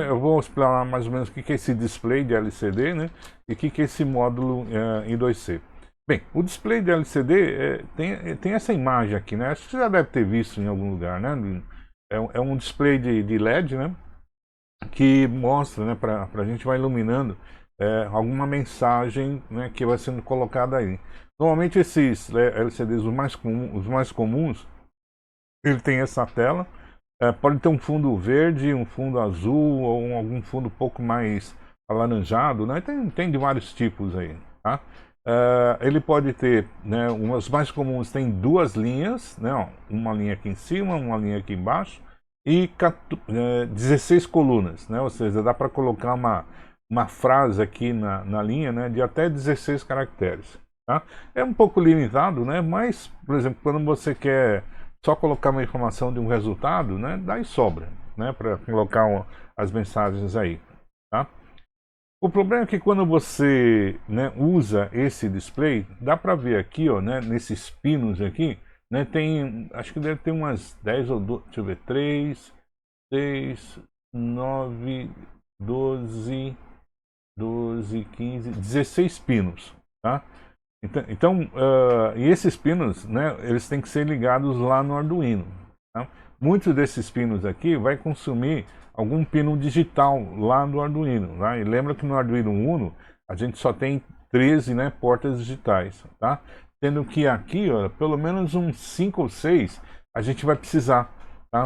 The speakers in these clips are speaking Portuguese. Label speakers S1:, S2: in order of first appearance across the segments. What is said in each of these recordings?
S1: Eu vou explicar mais ou menos o que é esse display de LCD, né? E o que é esse módulo I2C. Bem, o display de LCD tem essa imagem aqui, né? Acho que você já deve ter visto em algum lugar, né? É um display de LED, né? Que mostra, né? Para a gente vai iluminando alguma mensagem, né? Que vai sendo colocada aí. Normalmente esses LCDs, os mais comuns, ele tem essa tela. Pode ter um fundo verde, um fundo azul ou algum fundo um pouco mais alaranjado, né? Tem de vários tipos aí, tá? Ele pode ter, né, os mais comuns tem duas linhas, né, ó, uma linha aqui em cima, uma linha aqui embaixo e 16 colunas, né? Ou seja, dá para colocar uma frase aqui na linha, né, de até 16 caracteres, tá? É um pouco limitado, né? Mas, por exemplo, quando você quer só colocar uma informação de um resultado, né, daí sobra, né, para colocar as mensagens aí, tá? O problema é que quando você, né, usa esse display, dá para ver aqui, ó, né, nesses pinos aqui, né, tem, acho que deve ter umas 10 ou 12, deixa eu ver, 3, 6, 9, 12, 15, 16 pinos, tá? Então, e esses pinos, né, eles têm que ser ligados lá no Arduino, tá? Muitos desses pinos aqui vai consumir algum pino digital lá no Arduino, tá? E lembra que no Arduino Uno a gente só tem 13, né, portas digitais, tá? Sendo que aqui, ó, pelo menos uns 5 ou 6 a gente vai precisar,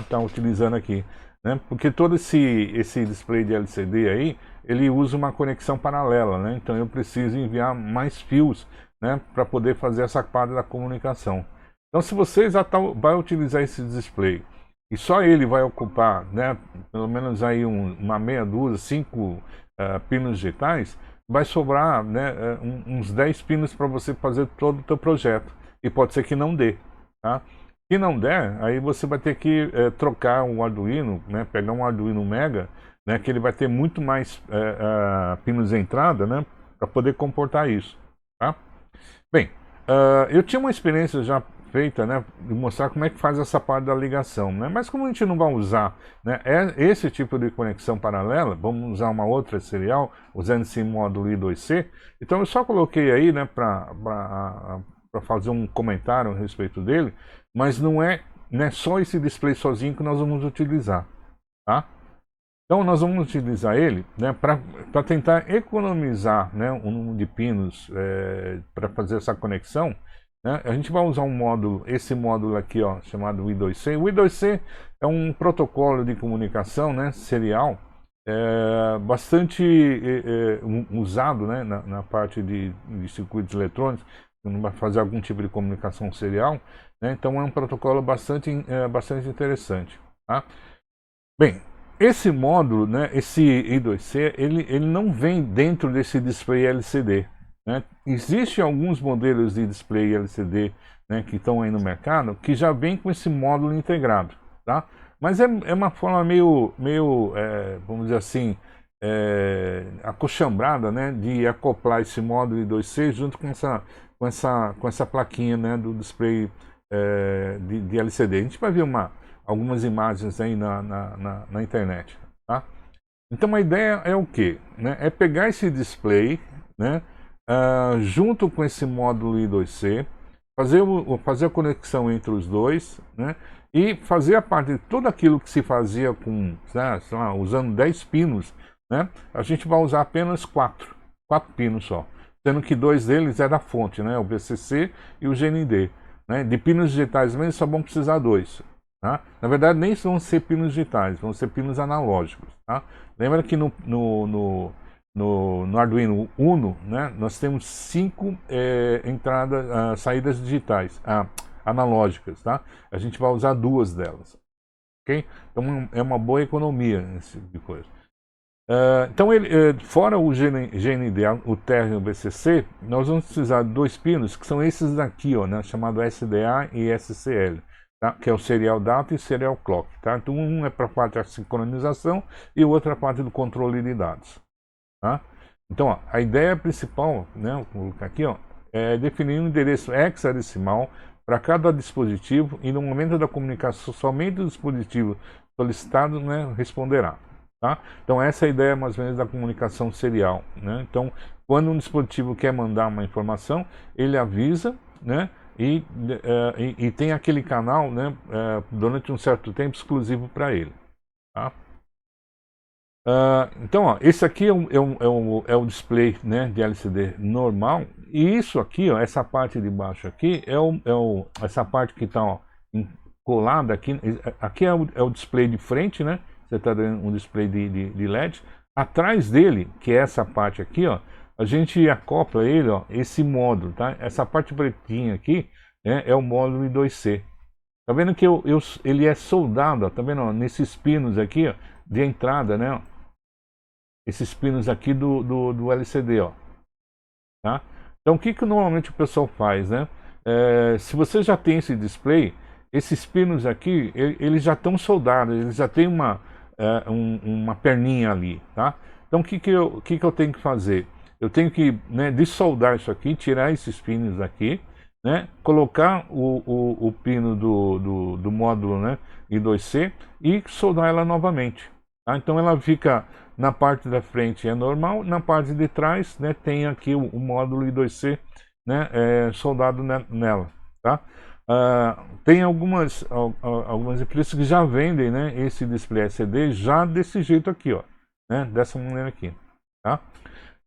S1: tá utilizando aqui, né? Porque todo esse display de LCD aí, ele usa uma conexão paralela, né? Então eu preciso enviar mais fios, né, para poder fazer essa parte da comunicação. Então, se você já vai utilizar esse display e só ele vai ocupar, né, pelo menos aí uma meia dúzia, 5 pinos digitais, vai sobrar, né, uns 10 pinos para você fazer todo o teu projeto. E pode ser que não dê, tá? Se não der, aí você vai ter que trocar um Arduino, né, pegar um Arduino Mega, né, que ele vai ter muito mais pinos de entrada, né, para poder comportar isso, tá? Bem, eu tinha uma experiência já feita, né, de mostrar como é que faz essa parte da ligação, né, mas como a gente não vai usar, né, esse tipo de conexão paralela, vamos usar uma outra serial, usando esse módulo I2C, então eu só coloquei aí, né, para fazer um comentário a respeito dele, mas não é, né, só esse display sozinho que nós vamos utilizar, tá? Então nós vamos utilizar ele, né, para tentar economizar, né, o número de pinos para fazer essa conexão, né. A gente vai usar esse módulo aqui, ó, chamado I2C. O I2C é um protocolo de comunicação, né, serial, bastante usado, né, na parte de circuitos eletrônicos, quando vai fazer algum tipo de comunicação serial, né. Então é um protocolo bastante interessante, tá? Bem, esse módulo, né, esse I2C, ele não vem dentro desse display LCD, né? Existem alguns modelos de display LCD, né, que estão aí no mercado, que já vem com esse módulo integrado, tá? Mas é uma forma meio vamos dizer assim, acochambrada, né, de acoplar esse módulo I2C junto com essa plaquinha, né, do display de LCD. A gente vai ver algumas imagens aí na internet, tá? Então a ideia é o quê? Né? É pegar esse display, né, junto com esse módulo I2C, fazer a conexão entre os dois, né, e fazer a parte de tudo aquilo que se fazia com, né, sei lá, usando 10 pinos, né, a gente vai usar apenas 4 pinos só, sendo que 2 deles é da fonte, né, o VCC e o GND. Né, de pinos digitais mesmo só vão precisar 2. Tá? Na verdade, nem vão ser pinos digitais, vão ser pinos analógicos. Tá? Lembra que no Arduino Uno, né, nós temos 5 saídas digitais, analógicas. Tá? A gente vai usar 2 delas. Okay? Então é uma boa economia esse tipo de coisa. Então, fora o GND, o TER e o BCC, nós vamos precisar de 2 pinos, que são esses daqui, ó, né, chamado SDA e SCL. Tá? Que é o Serial Data e Serial Clock. Tá? Então um é para a parte da sincronização e o outro é a parte do controle de dados. Tá? Então ó, a ideia principal, né, vou colocar aqui, ó, é definir um endereço hexadecimal para cada dispositivo e no momento da comunicação somente o dispositivo solicitado, né, responderá. Tá? Então essa é a ideia mais ou menos da comunicação serial, né? Então quando um dispositivo quer mandar uma informação, ele avisa, né, e tem aquele canal, né, durante um certo tempo exclusivo para ele. Tá? Então, ó, esse aqui é o display, né, de LCD normal, e isso aqui, ó, essa parte de baixo aqui, essa parte que está colada aqui, aqui é o display de frente, né, você está dando um display de LED, atrás dele, que é essa parte aqui, ó, a gente acopla ele, ó, esse módulo, tá, essa parte pretinha aqui, né, é o módulo I2C. Tá vendo que ele é soldado, ó, tá vendo, ó, nesses pinos aqui, ó, de entrada, né, ó, esses pinos aqui do LCD, ó, tá? Então o que normalmente o pessoal faz, né? Se você já tem esse display, esses pinos aqui, eles já estão soldados, eles já tem uma perninha ali, tá? Então o que eu tenho que fazer? Eu tenho que, né, dessoldar isso aqui, tirar esses pinos aqui, né, colocar o pino do módulo, né, I2C e soldar ela novamente. Tá? Então ela fica na parte da frente é normal, na parte de trás, né, tem aqui o módulo I2C, né, soldado nela. Tá? Tem algumas empresas que já vendem, né, esse display LCD já desse jeito aqui, ó, né, dessa maneira aqui. Tá?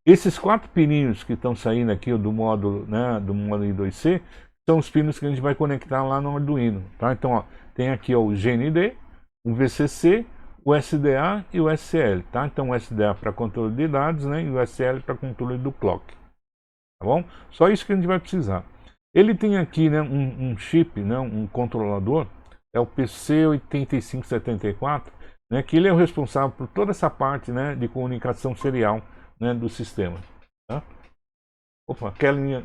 S1: Esses 4 pininhos que estão saindo aqui do módulo, né, do módulo I2C, são os pinos que a gente vai conectar lá no Arduino. Tá? Então, ó, tem aqui, ó, o GND, o VCC, o SDA e o SL. Tá? Então, o SDA para controle de dados, né, e o SL para controle do clock. Tá bom? Só isso que a gente vai precisar. Ele tem aqui, né, um chip, né, um controlador, é o PC8574, né, que ele é o responsável por toda essa parte, né, de comunicação serial, né, do sistema. Tá? Opa, Kelly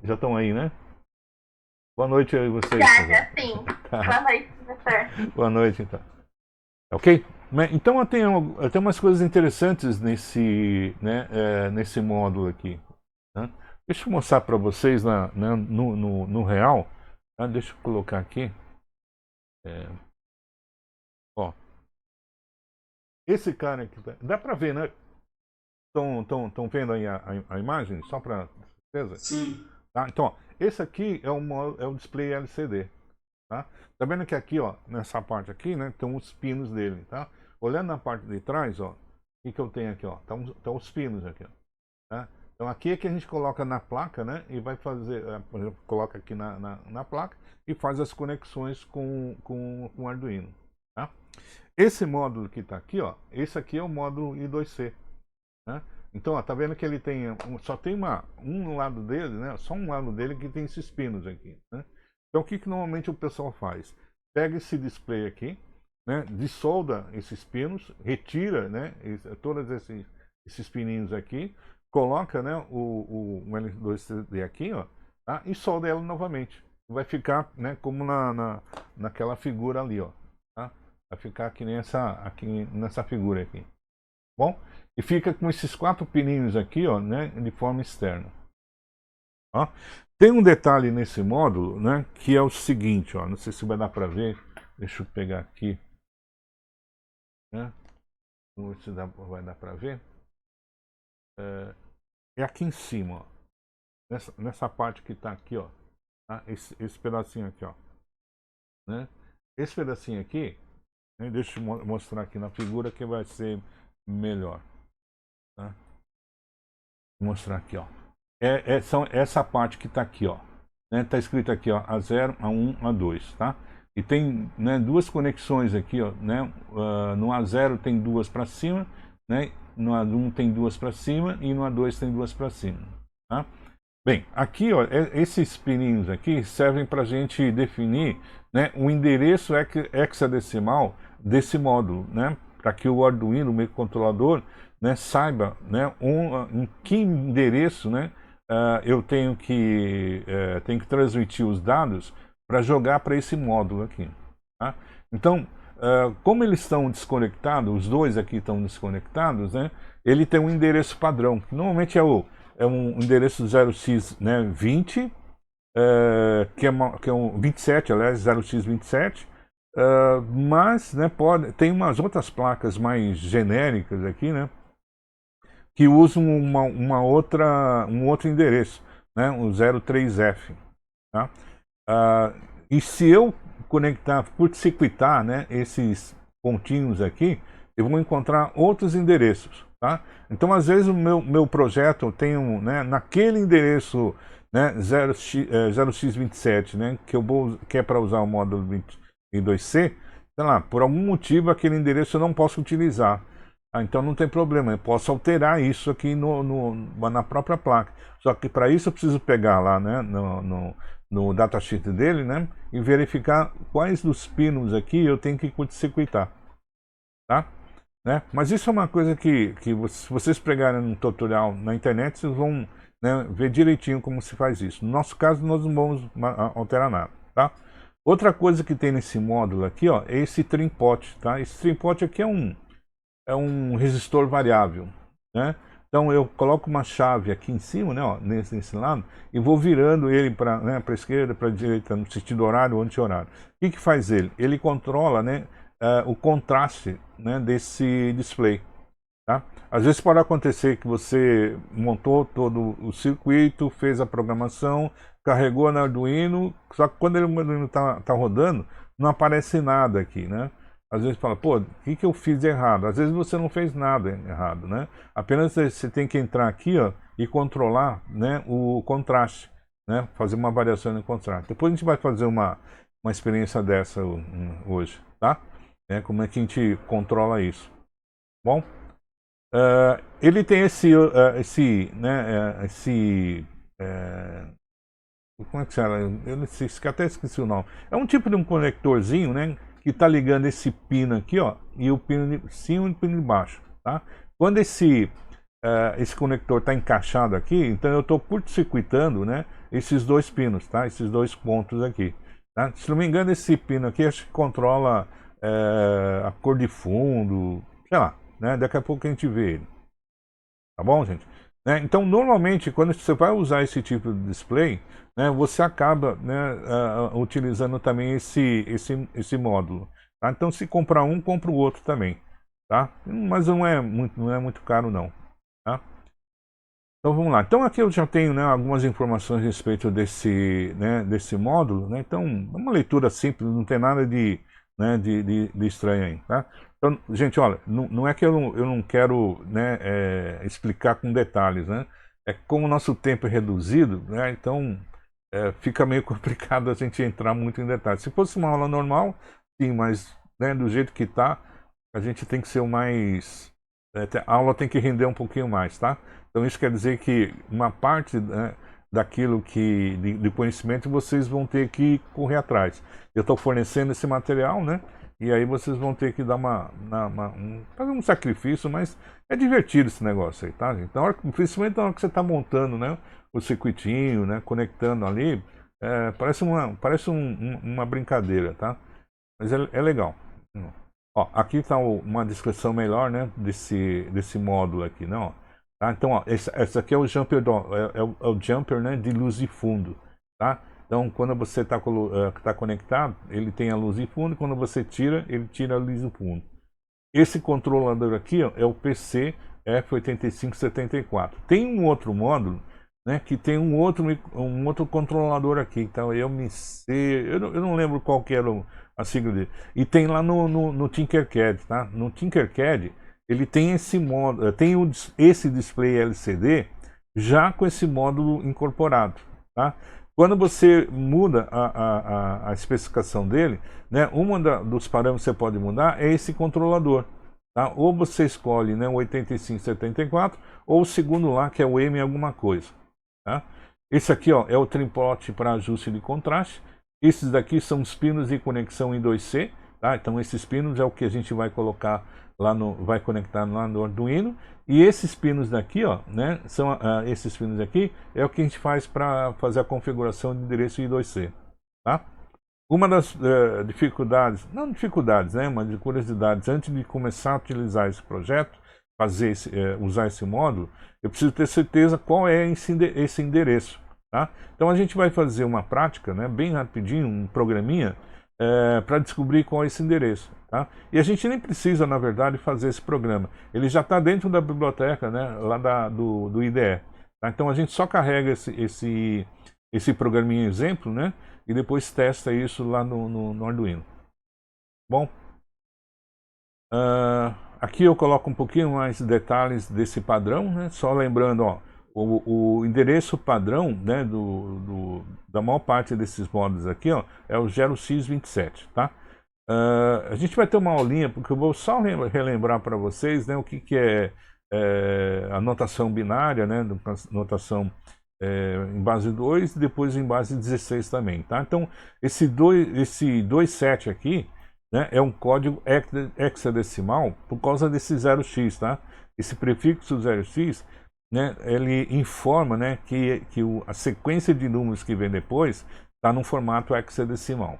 S1: já estão aí, né? Boa noite aí vocês.
S2: Já sim. Tá. Boa noite, professor.
S1: Boa noite, então. Ok? Então eu tenho umas coisas interessantes nesse módulo aqui. Né? Deixa eu mostrar para vocês no real. Tá? Deixa eu colocar aqui. Ó. Esse cara aqui, dá para ver, né? Estão vendo aí a imagem? Só para certeza?
S2: Sim.
S1: Tá? Então, ó, esse aqui é o display LCD. Tá? Tá vendo que aqui, ó, nessa parte aqui, né, estão os pinos dele, tá? Olhando na parte de trás, ó, o que eu tenho aqui, ó? Estão os pinos aqui, ó. Tá? Então aqui é que a gente coloca na placa, né, e vai fazer, por exemplo, coloca aqui na placa e faz as conexões com o Arduino, tá? Esse módulo que está aqui, ó, esse aqui é o módulo I2C. Né? Então, ó, tá vendo que ele tem só tem um lado dele, né? Só um lado dele que tem esses pinos aqui. Né? Então, o que normalmente o pessoal faz? Pega esse display aqui, né? Dissolda esses pinos, retira, né, todos esses pininhos aqui, coloca, né, o L2CD aqui, ó, tá? E solda ela novamente. Vai ficar, né, como naquela figura ali, ó. Tá? Vai ficar aqui nessa figura aqui. Bom? E fica com esses 4 pininhos aqui, ó, né, de forma externa. Ó. Tem um detalhe nesse módulo, né, que é o seguinte, ó, não sei se vai dar para ver, deixa eu pegar aqui, né, vamos ver se vai dar para ver, é aqui em cima, ó, nessa parte que está aqui, ó, tá? Esse pedacinho aqui, ó, né, esse pedacinho aqui, né, deixa eu mostrar aqui na figura que vai ser melhor. Tá? Vou mostrar aqui, ó. São essa parte que está aqui, ó. Né? Tá escrito aqui, ó, A0, A1, A2, tá? E tem, né, 2 conexões aqui, ó, né? No A0 tem 2 para cima, né? No A1 tem 2 para cima e no A2 tem 2 para cima, tá? Bem, aqui, ó, esses pininhos aqui servem para a gente definir, né, o endereço hexadecimal desse módulo, né? Para que o Arduino, o microcontrolador, né, saiba, né, em que endereço, né, eu tenho que transmitir os dados para jogar para esse módulo aqui. Tá? Então, como eles estão desconectados, os dois aqui estão desconectados, né, ele tem um endereço padrão, que normalmente é um endereço 0x, né, 20, que é um 27, aliás, 0x27, mas, né, tem umas outras placas mais genéricas aqui, né, que usam um outro endereço, né, um 03F, tá? E se eu conectar, curto-circuitar, né, esses pontinhos aqui, eu vou encontrar outros endereços, tá? Então, às vezes, o meu projeto tem né, naquele endereço, né, 0x27, né, que é para usar o módulo 22C, sei lá, por algum motivo aquele endereço eu não posso utilizar. Então não tem problema, eu posso alterar isso aqui na própria placa. Só que para isso eu preciso pegar lá, né, no datasheet dele, né, e verificar quais dos pinos aqui eu tenho que curto-circuitar, tá? Né? Mas isso é uma coisa que se vocês pegarem um tutorial na internet, vocês vão, né, ver direitinho como se faz isso. No nosso caso, nós não vamos alterar nada, tá? Outra coisa que tem nesse módulo aqui, ó, é esse trim pot, tá? Esse trim pot aqui é um resistor variável, né? Então eu coloco uma chave aqui em cima, né, ó, nesse lado, e vou virando ele para, né, para a esquerda, para a direita, no sentido horário ou anti-horário. O que faz ele? Ele controla, né, o contraste, né, desse display. Tá? Às vezes pode acontecer que você montou todo o circuito, fez a programação, carregou no Arduino, só que quando o Arduino tá rodando, não aparece nada aqui, né? Às vezes fala, pô, o que eu fiz de errado? Às vezes você não fez nada errado, né? Apenas você tem que entrar aqui, ó, e controlar, né, o contraste, né? Fazer uma variação no contraste. Depois a gente vai fazer uma experiência dessa hoje, tá? Como é que a gente controla isso. Bom? Ele tem como é que chama? Até esqueci o nome. É um tipo de um conectorzinho, né, que está ligando esse pino aqui, ó, e o pino de cima e o pino de baixo, tá? Quando esse conector está encaixado aqui, então eu estou curto-circuitando, né, esses dois pinos, tá? Esses dois pontos aqui, tá? Se não me engano, esse pino aqui acho que controla a cor de fundo, sei lá, né? Daqui a pouco a gente vê ele. Tá bom, gente? Né? Então, normalmente, quando você vai usar esse tipo de display, né, você acaba, né, utilizando também esse módulo. Tá? Então, se comprar um, compra o outro também. Tá? Mas não é muito caro, não. Tá? Então, vamos lá. Então, aqui eu já tenho, né, algumas informações a respeito desse módulo. Né? Então, é uma leitura simples, não tem nada de estranho aí. Tá? Então, gente, olha, não é que eu não quero, né, explicar com detalhes, né? É que como o nosso tempo é reduzido, né, então fica meio complicado a gente entrar muito em detalhes. Se fosse uma aula normal, sim, mas, né, do jeito que está, a gente tem que ser o mais... a aula tem que render um pouquinho mais, tá? Então isso quer dizer que uma parte, né, daquilo de conhecimento vocês vão ter que correr atrás. Eu estou fornecendo esse material, né? E aí vocês vão ter que dar fazer um sacrifício, mas é divertido esse negócio aí, tá, gente? Principalmente na hora que você está montando, né, o circuitinho, né, conectando ali, parece uma brincadeira, tá? Mas é legal. Ó, aqui está uma descrição melhor, né, desse módulo aqui, não? Tá? Então, ó, esse aqui é o jumper, é o jumper, né, de luz de fundo, tá? Então, quando você está conectado, ele tem a luz de fundo, quando você tira, ele tira a luz de fundo. Esse controlador aqui, ó, é o PC F8574. Tem um outro módulo, né, que tem um outro controlador aqui. Então, eu não lembro qual que era a sigla dele. E tem lá no Tinkercad, tá? No Tinkercad, ele tem esse módulo, esse display LCD já com esse módulo incorporado, tá? Quando você muda a especificação dele, né, dos parâmetros que você pode mudar é esse controlador. Tá? Ou você escolhe, né, o 8574, ou o segundo lá, que é o M alguma coisa. Tá? Esse aqui, ó, é o trimpote para ajuste de contraste. Esses daqui são os pinos de conexão em 2C. Tá? Então esses pinos é o que a gente vai colocar vai conectar lá no Arduino. E esses pinos daqui, ó, né, esses pinos aqui é o que a gente faz para fazer a configuração de endereço I2C, tá? Uma das dificuldades, não dificuldades, né, mas de curiosidades, antes de começar a utilizar esse projeto, usar esse módulo, eu preciso ter certeza qual é esse endereço, Tá? Então a gente vai fazer uma prática, né, bem rapidinho, um programinha, para descobrir qual é esse endereço. Tá? E a gente nem precisa, na verdade, fazer esse programa. Ele já está dentro da biblioteca, né, lá do IDE. Tá? Então a gente só carrega esse programinha exemplo, né, e depois testa isso lá no Arduino. Bom, aqui eu coloco um pouquinho mais detalhes desse padrão, né, só lembrando, ó, o endereço padrão, né, da maior parte desses módulos aqui, ó, é o 0x27, tá? A gente vai ter uma aulinha, porque eu vou só relembrar para vocês, né, o que a notação binária, né, notação em base 2 e depois em base 16 também, tá? Então, esse 27 aqui, né, é um código hexadecimal por causa desse 0x, tá? Esse prefixo 0x, né, ele informa, né, que a sequência de números que vem depois está no formato hexadecimal,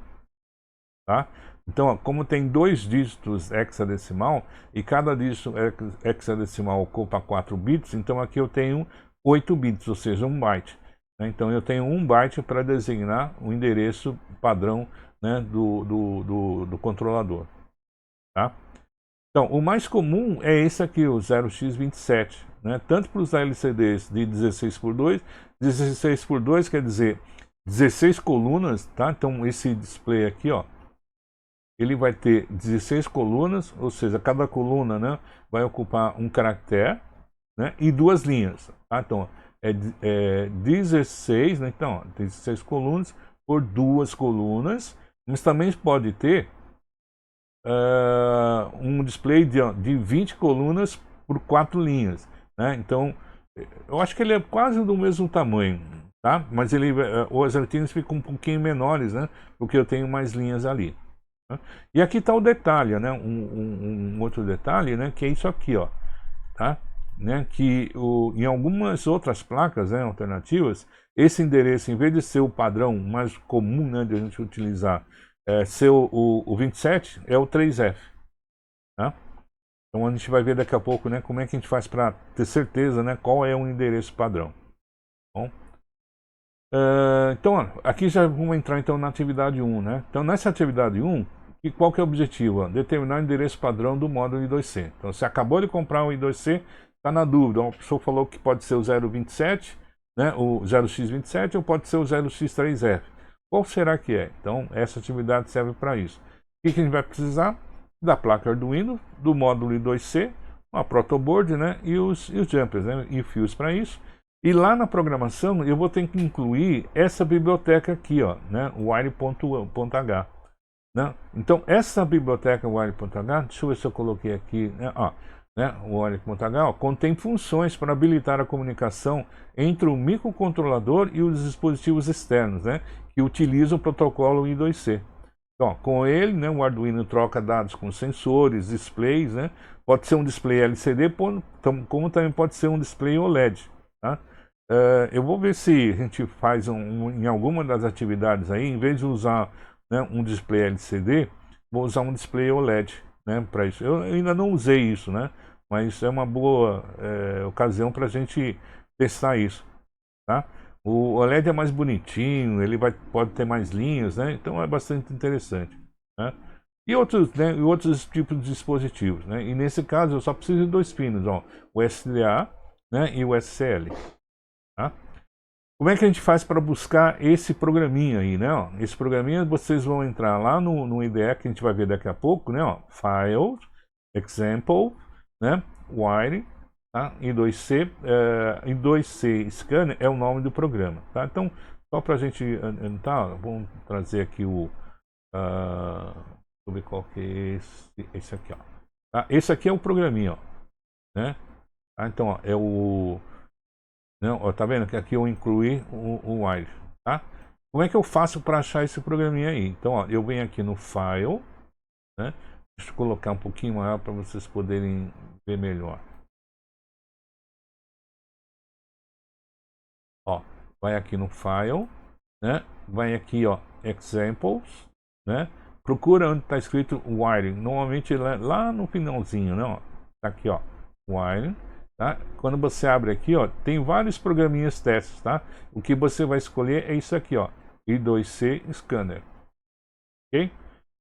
S1: tá? Então, ó, como tem 2 dígitos hexadecimal e cada dígito hexadecimal ocupa 4 bits, então aqui eu tenho 8 bits, ou seja, 1 byte. Né? Então eu tenho 1 byte para designar o endereço padrão, né, do controlador. Tá? Então, o mais comum é esse aqui, o 0x27. Né? Tanto para os LCDs de 16x2, 16x2 quer dizer 16 colunas, tá? Então esse display aqui, ó, ele vai ter 16 colunas, ou seja, cada coluna, né, vai ocupar um caractere, né, e 2 linhas. Tá? Então, é 16, né, então, 16 colunas por 2 colunas, mas também pode ter um display de 20 colunas por 4 linhas. Né? Então, eu acho que ele é quase do mesmo tamanho, tá? Mas as artinas ficam um pouquinho menores, né, porque eu tenho mais linhas ali. E aqui está o detalhe, né? Um outro detalhe, né? Que é isso aqui, ó, tá? Né? Que em algumas outras placas, né, alternativas, esse endereço, em vez de ser o padrão mais comum, né, de a gente utilizar, ser o 27, é o 3F. Tá? Então a gente vai ver daqui a pouco, né, como é que a gente faz para ter certeza, né, qual é o endereço padrão. Bom? Então, ó, aqui já vamos entrar então na atividade 1, né? Então, nessa atividade 1, qual que é o objetivo? Ó? Determinar o endereço padrão do módulo I2C. Então, você acabou de comprar um I2C, está na dúvida. Uma pessoa falou que pode ser o 027, né, o 0x27, ou pode ser o 0x3f. Qual será que é? Então, essa atividade serve para isso. O que a gente vai precisar? Da placa Arduino, do módulo I2C, uma protoboard, né, e os jumpers, né, e fios para isso. E lá na programação eu vou ter que incluir essa biblioteca aqui, ó, né, wire.h. Né? Então essa biblioteca wire.h, deixa eu ver se eu coloquei aqui, né, ó, né, o wire.h, ó, contém funções para habilitar a comunicação entre o microcontrolador e os dispositivos externos, né, que utilizam o protocolo I2C. Então, com ele, né, o Arduino troca dados com sensores, displays, né, pode ser um display LCD, como também pode ser um display OLED. Tá? Eu vou ver se a gente faz em alguma das atividades aí, em vez de usar, né, um display LCD, vou usar um display OLED, né, para isso. Eu ainda não usei isso, né, mas é uma boa ocasião para a gente testar isso. Tá? O OLED é mais bonitinho, ele pode ter mais linhas, né, então é bastante interessante. Né? E outros tipos de dispositivos. Né? E nesse caso eu só preciso de 2 pinos, ó, o SDA, né, e o SCL. Tá? Como é que a gente faz para buscar esse programinha aí, né? Ó, esse programinha vocês vão entrar lá no IDE, que a gente vai ver daqui a pouco, né? Ó, File, Example, né? Wire, tá? I2C, I2C Scanner é o nome do programa, tá? Então, só para a gente entrar, vamos trazer aqui deixa eu ver qual que é esse aqui, ó. Tá? Esse aqui é o programinha, ó, né? Tá? Então, ó, é o... Não, ó, tá vendo que aqui eu incluí o Wire, tá? Como é que eu faço para achar esse programinha aí? Então, ó, eu venho aqui no File, né? Deixa eu colocar um pouquinho maior para vocês poderem ver melhor. Ó, vai aqui no File, né? Vai aqui, ó, Examples, né? Procura onde está escrito Wiring. Normalmente lá no finalzinho, né? Ó, tá aqui, ó, Wiring. tá? Quando você abre aqui, ó, tem vários programinhas testes, tá? O que você vai escolher é isso aqui, ó, I2C Scanner, ok?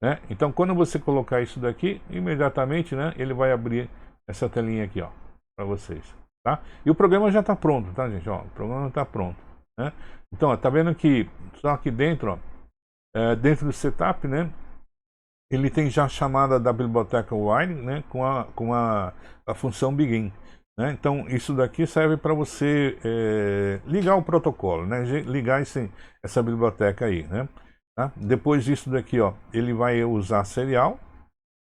S1: Né? Então, quando você colocar isso daqui, imediatamente, né, ele vai abrir essa telinha aqui, ó, para vocês, tá? E o programa já está pronto, tá, gente? Ó, o programa está pronto, né? Então, ó, tá vendo que só aqui dentro, ó, dentro do setup, né, ele tem já a chamada da biblioteca while, né, com a função begin, né? Então, isso daqui serve para você ligar o protocolo, né, ligar essa biblioteca aí, né? Tá? Depois disso daqui, ó, ele vai usar serial,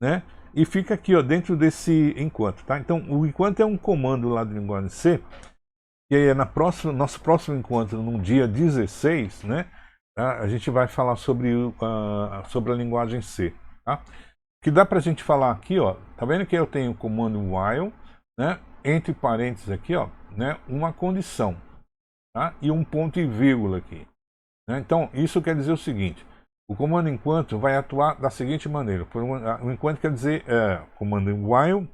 S1: né? E fica aqui, ó, dentro desse enquanto, tá? Então, o enquanto é um comando lá do linguagem C, que é nosso próximo encontro, no dia 16, né? Tá? A gente vai falar sobre a linguagem C, tá? O que dá pra gente falar aqui, ó, tá vendo que eu tenho o comando while, né? Entre parênteses aqui, ó, né? Uma condição, tá? E um ponto e vírgula aqui. Então, isso quer dizer o seguinte: o comando enquanto vai atuar da seguinte maneira. O enquanto quer dizer, comando while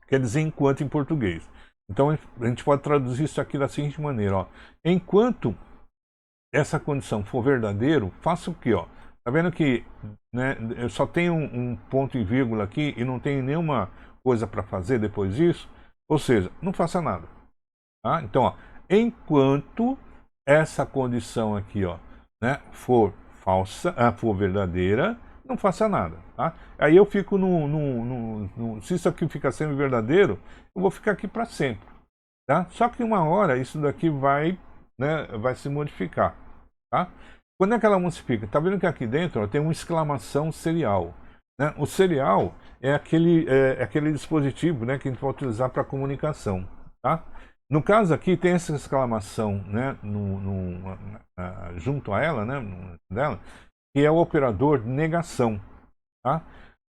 S1: quer dizer enquanto em português. Então, a gente pode traduzir isso aqui da seguinte maneira, ó. Enquanto essa condição for verdadeiro, faça o quê, ó? Tá vendo que, né, eu só tenho um ponto e vírgula aqui e não tenho nenhuma coisa para fazer depois disso? Ou seja, não faça nada. Tá? Então, ó, enquanto essa condição aqui, ó, né, for falsa, for verdadeira, não faça nada, tá? Aí eu fico se isso aqui fica sendo verdadeiro, eu vou ficar aqui para sempre, tá? Só que uma hora isso daqui vai, né, vai se modificar, tá? Quando é que ela modifica? Tá vendo que aqui dentro, ó, tem uma exclamação serial, né? O serial é aquele dispositivo, né, que a gente vai utilizar para comunicação, tá? No caso aqui tem essa exclamação, né, junto a ela, né, dela, que é o operador de negação, tá?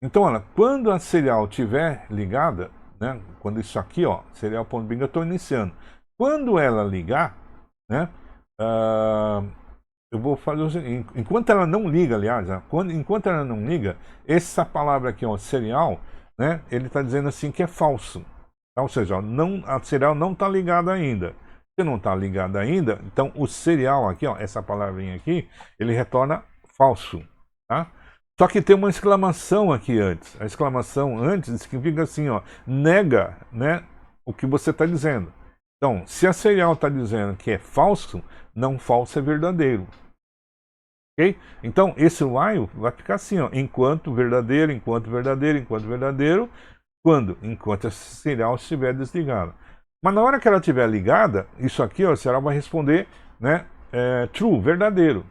S1: Então, olha, quando a serial estiver ligada, né, quando isso aqui, ó, serial.bing, eu estou iniciando. Quando ela ligar, né, eu vou fazer o seguinte: enquanto ela não liga, aliás, enquanto ela não liga, essa palavra aqui, ó, serial, né, ele está dizendo assim que é falso. Ou seja, a serial não está ligada ainda. Se não está ligada ainda, então o serial aqui, ó, essa palavrinha aqui, ele retorna falso. Tá? Só que tem uma exclamação aqui antes. A exclamação antes significa assim, ó, nega, né, o que você está dizendo. Então, se a serial está dizendo que é falso, não falso é verdadeiro. Ok? Então, esse while vai ficar assim, ó, enquanto verdadeiro, enquanto verdadeiro, enquanto verdadeiro. Quando? Enquanto esse serial estiver desligado. Mas na hora que ela estiver ligada, isso aqui, ó, o serial vai responder, né, true, verdadeiro.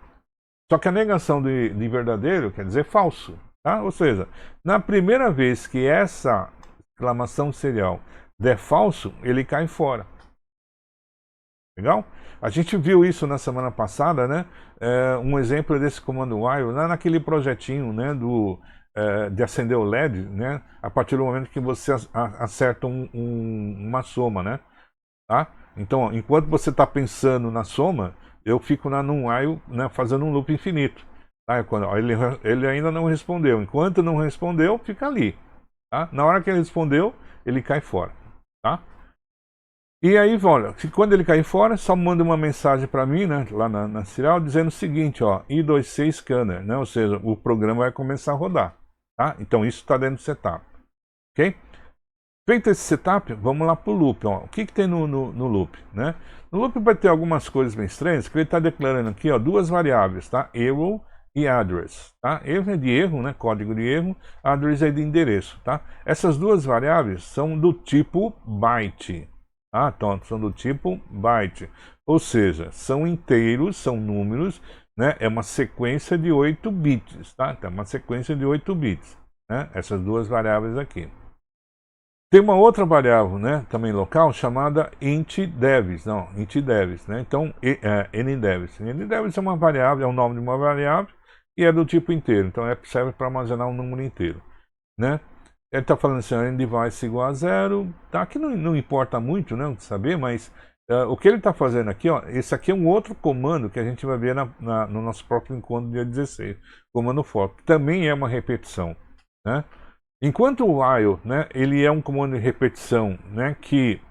S1: Só que a negação de verdadeiro quer dizer falso. Tá? Ou seja, na primeira vez que essa exclamação serial der falso, ele cai fora. Legal? A gente viu isso na semana passada, né? Um exemplo desse comando while, naquele projetinho, né, de acender o LED, né, a partir do momento que você acerta uma soma, né, tá? Então, ó, enquanto você está pensando na soma, eu fico num while, né, fazendo um loop infinito. Tá? Ó, ele ainda não respondeu. Enquanto não respondeu, fica ali. Tá? Na hora que ele respondeu, ele cai fora. Tá? E aí, olha, quando ele cair fora, só manda uma mensagem para mim, né, lá na serial, dizendo o seguinte, ó, I2C Scanner, né, ou seja, o programa vai começar a rodar. Tá? Então isso está dentro do setup. Ok? Feito esse setup, vamos lá para o loop. Ó. O que tem no loop? Né? No loop vai ter algumas coisas bem estranhas, que ele está declarando aqui, ó, duas variáveis, tá? Error e address. Tá? Erro é de erro, né? Código de erro, address é de endereço. Tá? Essas duas variáveis são do tipo byte. Tá? Então, são do tipo byte. Ou seja, são inteiros, são números, né? É uma sequência de 8 bits, tá? Então, uma sequência de 8 bits, né? Essas duas variáveis aqui. Tem uma outra variável, né, também local, chamada intDevis, né? Então, nDevis. nDevis é uma variável, é o nome de uma variável e é do tipo inteiro. Então, serve para armazenar um número inteiro, né? Ele está falando assim, nDevice igual a 0, tá? Aqui não importa muito, né, saber, mas o que ele está fazendo aqui, ó, esse aqui é um outro comando que a gente vai ver no nosso próprio encontro dia 16, comando for, que também é uma repetição, né? Enquanto o while, né, ele é um comando de repetição, né, que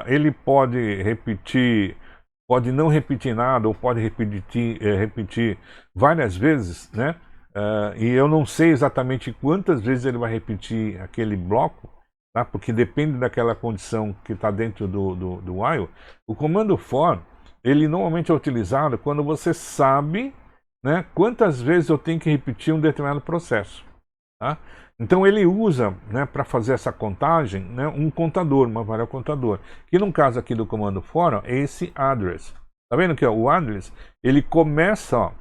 S1: ele pode repetir, pode não repetir nada, ou pode repetir várias vezes, né? E eu não sei exatamente quantas vezes ele vai repetir aquele bloco, tá? Porque depende daquela condição que está dentro do while. O comando for, ele normalmente é utilizado quando você sabe, né, quantas vezes eu tenho que repetir um determinado processo. Tá? Então ele usa, né, para fazer essa contagem, né, um contador, uma variável contador, que no caso aqui do comando for, ó, é esse address. Tá vendo que ó, o address, ele começa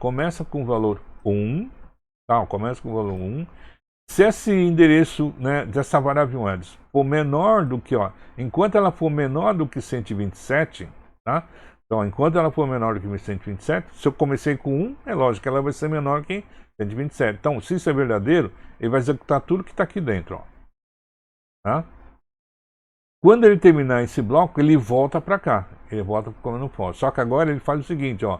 S1: com o valor 1, tá? Começa com o valor 1. Se esse endereço, né, dessa variável address for menor do que, ó, enquanto ela for menor do que 127, tá? Então, enquanto ela for menor do que 127, se eu comecei com 1, é lógico que ela vai ser menor que 127. Então, se isso é verdadeiro, ele vai executar tudo que está aqui dentro, ó. Tá? Quando ele terminar esse bloco, ele volta para cá. Ele volta para o comando for. Só que agora ele faz o seguinte, ó.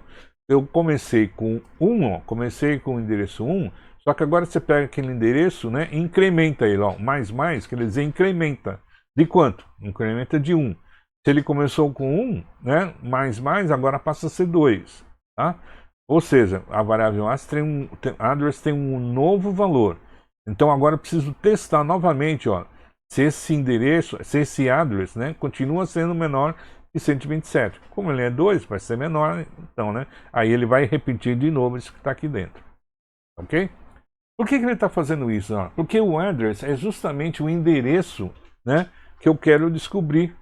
S1: Eu comecei com 1, ó. Comecei com o endereço 1. Só que agora você pega aquele endereço, né? E incrementa ele, ó. Mais, quer dizer, incrementa. De quanto? Incrementa de 1. Se ele começou com 1, né? Mais, agora passa a ser 2. Tá? Ou seja, a variável address tem um novo valor. Então agora eu preciso testar novamente, ó, se esse endereço, se esse address, né, continua sendo menor que 127. Como ele é 2, vai ser menor, então, né? Aí ele vai repetir de novo isso que está aqui dentro. Ok? Por que ele está fazendo isso? Ó? Porque o address é justamente o endereço, né, que eu quero descobrir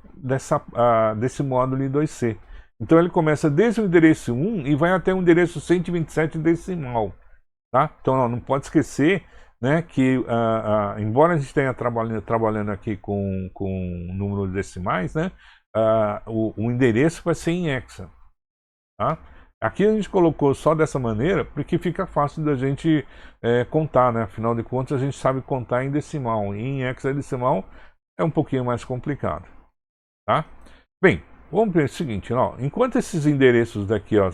S1: desse módulo I2C. Então ele começa desde o endereço 1 e vai até o endereço 127 decimal. Tá? Então ó, não pode esquecer, né, que embora a gente tenha trabalhando aqui com número de decimais, né, o endereço vai ser em hexa. Tá? Aqui a gente colocou só dessa maneira porque fica fácil da gente contar, né? Afinal de contas a gente sabe contar em decimal, e em hexadecimal é um pouquinho mais complicado. Tá? Bem, vamos ver o seguinte, ó, enquanto esses endereços daqui, ó,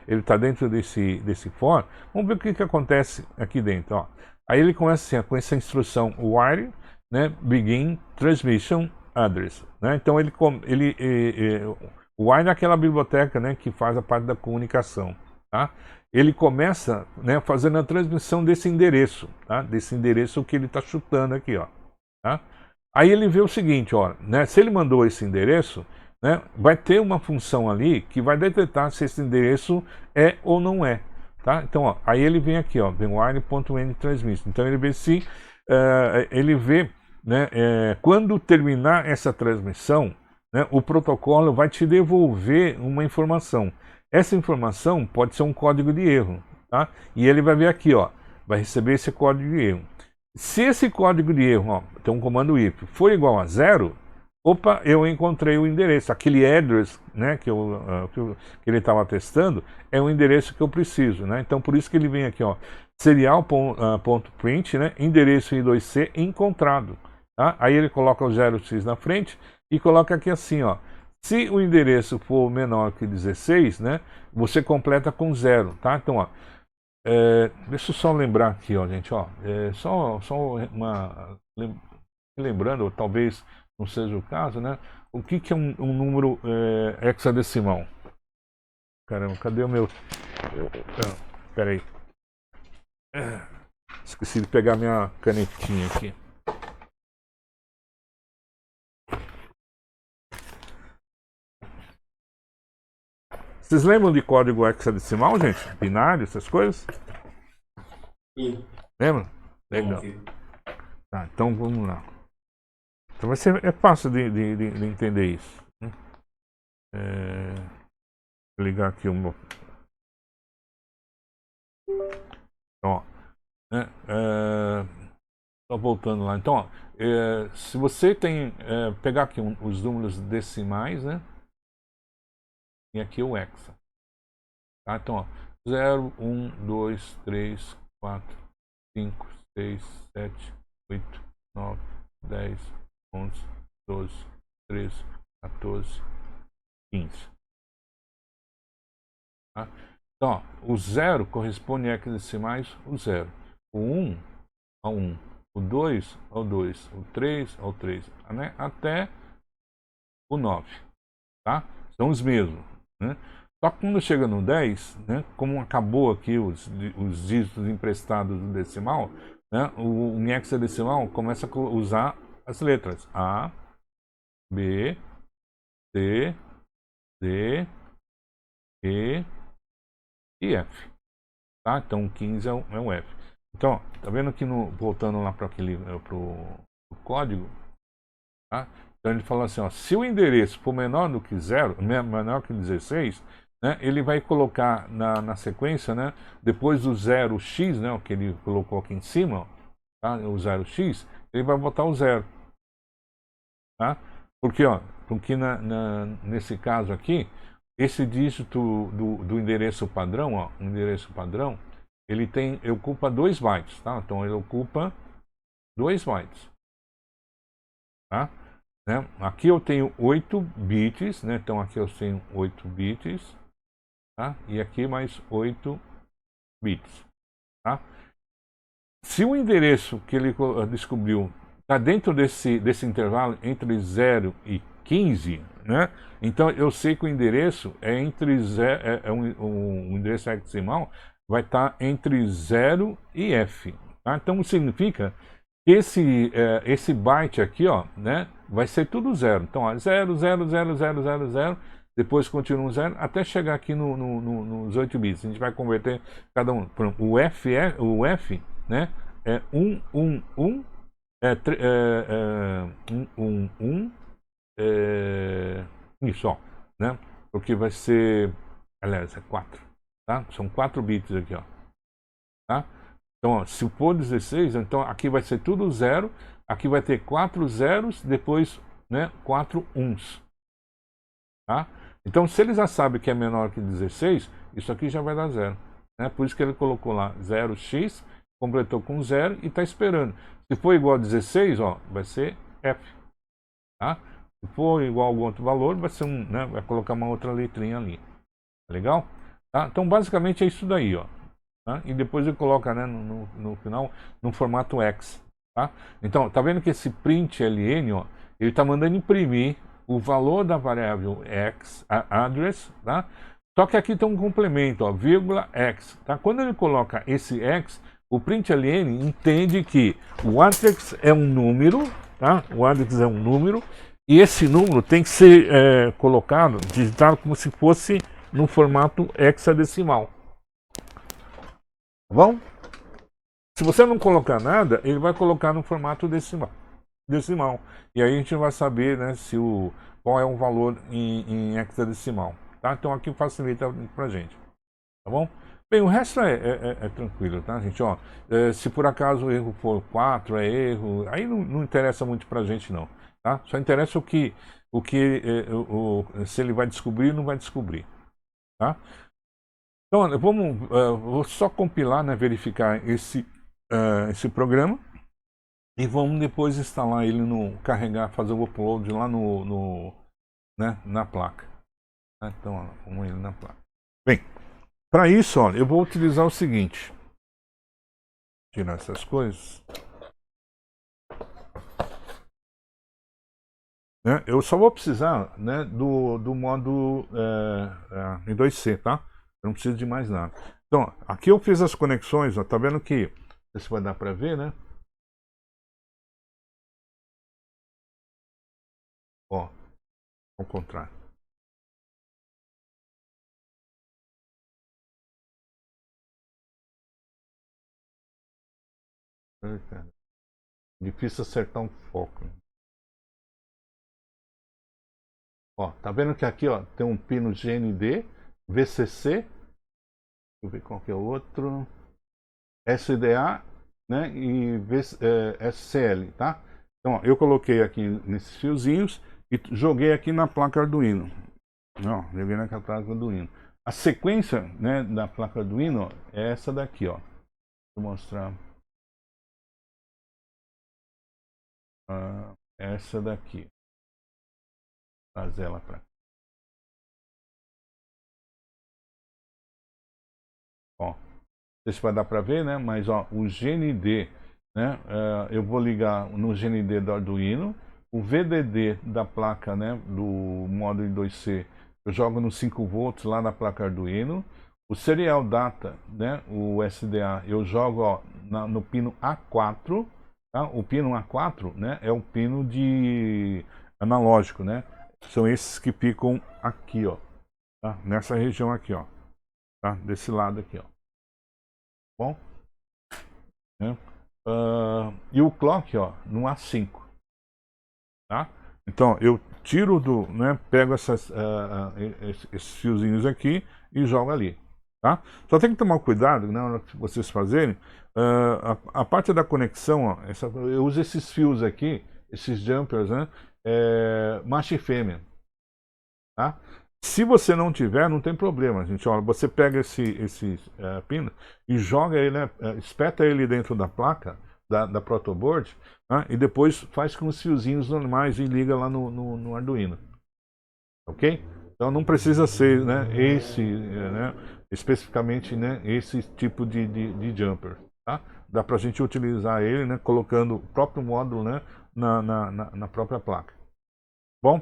S1: ele está dentro desse for, vamos ver o que acontece aqui dentro, ó. Aí ele começa assim, com essa instrução while, né, begin transmission address, né? Então o while é aquela biblioteca, né, que faz a parte da comunicação, tá? Ele começa, né, fazendo a transmissão desse endereço, tá? Desse endereço que ele está chutando aqui, ó, tá? Aí ele vê o seguinte, ó, né, se ele mandou esse endereço, né, vai ter uma função ali que vai detectar se esse endereço é ou não é. Tá? Então, ó, aí ele vem aqui, ó, vem while.endTransmission. Então ele vê se né, quando terminar essa transmissão, né, o protocolo vai te devolver uma informação. Essa informação pode ser um código de erro, tá? E ele vai ver aqui, ó, vai receber esse código de erro. Se esse código de erro, ó, tem um comando if, for igual a 0, opa, eu encontrei o endereço. Aquele address, né, que ele estava testando é o endereço que eu preciso, né? Então por isso que ele vem aqui, ó, serial.print, né, endereço I2C encontrado. Tá? Aí ele coloca o 0x na frente e coloca aqui assim, ó, se o endereço for menor que 16, né, você completa com 0, tá? Então, ó, deixa eu só lembrar aqui, ó, gente, ó, lembrando, talvez não seja o caso, né? O que é um número hexadecimal? Caramba, cadê o meu? Peraí. Esqueci de pegar minha canetinha aqui. Vocês lembram de código hexadecimal, gente? Binário, essas coisas?
S3: Sim.
S1: Lembra? Legal. Tá, então vamos lá. Então é fácil de entender isso. Né? Vou ligar aqui o meu. Ó, né? Só voltando lá. Então, ó, se você tem pegar aqui os números decimais, né? E aqui o hexa. Tá? Então, ó, 0, 1, 2, 3, 4, 5, 6, 7, 8, 9, 10, 11, 12, 13, 14, 15. Tá? Então, ó, o 0 corresponde a hexadecimais, o 0. O 1 ao 1. O 2 ao 2. O 3 ao 3. Né? Até o 9, tá? São os mesmos, né? Só que quando chega no 10, né, como acabou aqui os dígitos emprestados do decimal, né, em hexadecimal começa a usar as letras A, B, C, D, E e F. Tá? Então o 15 é o F. Então, ó, tá vendo que voltando lá para o código, tá? Então ele fala assim, ó, se o endereço for menor do que 0, menor que 16, né, ele vai colocar na sequência, né, depois do 0x, né, o que ele colocou aqui em cima, ó, tá, o 0x, ele vai botar o 0. Tá? Porque, ó, porque nesse caso aqui, esse dígito do endereço padrão, ó, o endereço padrão, ele ocupa 2 bytes, tá? Então ele ocupa 2 bytes, tá? Né? Aqui eu tenho 8 bits, né? Então aqui eu tenho 8 bits, tá? E aqui mais 8 bits, tá? Se o endereço que ele descobriu está dentro desse intervalo entre 0 e 15, né? Então eu sei que o endereço é entre um endereço hexadecimal vai estar entre 0 e F. Tá? Então significa que esse byte aqui, ó, né, vai ser tudo 0. Então, ó, 0, 0, 0, 0, 0, 0, depois continua um 0, até chegar aqui nos 8 bits. A gente vai converter cada um. O F, né, é 1, 1, 1, 1, 1, 1, isso, ó, né? Porque vai ser, aliás, é 4, tá? São 4 bits aqui, ó, tá? Então, ó, se for 16, então aqui vai ser tudo 0, aqui vai ter 4 zeros, depois, né, 4 uns, tá? Então, se ele já sabe que é menor que 16, isso aqui já vai dar 0, né? Por isso que ele colocou lá 0x, completou com 0 e está esperando. Se for igual a 16, ó, vai ser F, tá? Se for igual a algum outro valor, vai ser né, vai colocar uma outra letrinha ali. Tá legal? Tá? Então, basicamente é isso daí, ó. Tá? E depois ele coloca, né, no final, no formato X, tá? Então, tá vendo que esse print ln, ó, ele tá mandando imprimir o valor da variável x, address, tá? Só que aqui tem um complemento, ó, vírgula x, tá? Quando ele coloca esse x, o println entende que o address é um número, tá? O address é um número e esse número tem que ser colocado, digitado como se fosse no formato hexadecimal. Tá bom? Se você não colocar nada, ele vai colocar no formato decimal. E aí a gente vai saber, né, qual é o valor em hexadecimal. Tá? Então aqui facilita pra gente. Tá bom? Bem, o resto é tranquilo, tá, gente? Ó, se por acaso o erro for 4, é erro, aí não interessa muito pra gente, não. Tá? Só interessa se ele vai descobrir ou não vai descobrir. Tá? Então, vou só compilar, né, verificar esse programa e vamos depois instalar ele carregar, fazer o upload lá né, na placa. Então, ó, vamos ele na placa. Bem, para isso, ó, eu vou utilizar o seguinte. Tirar essas coisas. Né, eu só vou precisar, né, do modo em 2C, tá? Eu não preciso de mais nada. Então, ó, aqui eu fiz as conexões, ó, tá vendo que... Não sei se vai dar para ver, né? Ó, ao contrário. Difícil acertar um foco. Ó, tá vendo que aqui, ó, tem um pino GND, VCC, deixa eu ver qual que é o outro, SDA, né, e SCL, tá? Então, ó, eu coloquei aqui nesses fiozinhos e joguei aqui na placa Arduino. Ó, joguei na placa Arduino. A sequência, né, da placa Arduino, ó, é essa daqui, ó. Vou mostrar. Essa daqui. Trazer ela para cá. Ó, não sei se vai dar para ver, né? Mas ó, o GND, né? Eu vou ligar no GND do Arduino o VDD da placa, né, do módulo 2C, eu jogo no 5 volts lá na placa Arduino. O Serial Data, né, o SDA, eu jogo ó, no pino A4. Tá? O pino A4, né, é o pino de analógico, né? São esses que ficam aqui, ó, tá? Nessa região aqui, ó, tá? Desse lado aqui, ó. Bom, né? E o clock, ó, no A5, tá? Então eu tiro do, né? Pego esses fiozinhos aqui e jogo ali, tá? Só tem que tomar cuidado, né, na hora que vocês fazerem. A parte da conexão, ó, eu uso esses fios aqui, esses jumpers, né? Macho e fêmea, tá? Se você não tiver, não tem problema, gente. Olha, você pega esse pino e joga ele, né, espeta ele dentro da placa, da protoboard, né, e depois faz com os fiozinhos normais e liga lá no Arduino. Ok? Então não precisa ser, né, né, especificamente, né, esse tipo de jumper. Tá? Dá pra gente utilizar ele, né, colocando o próprio módulo, né, na própria placa. Bom?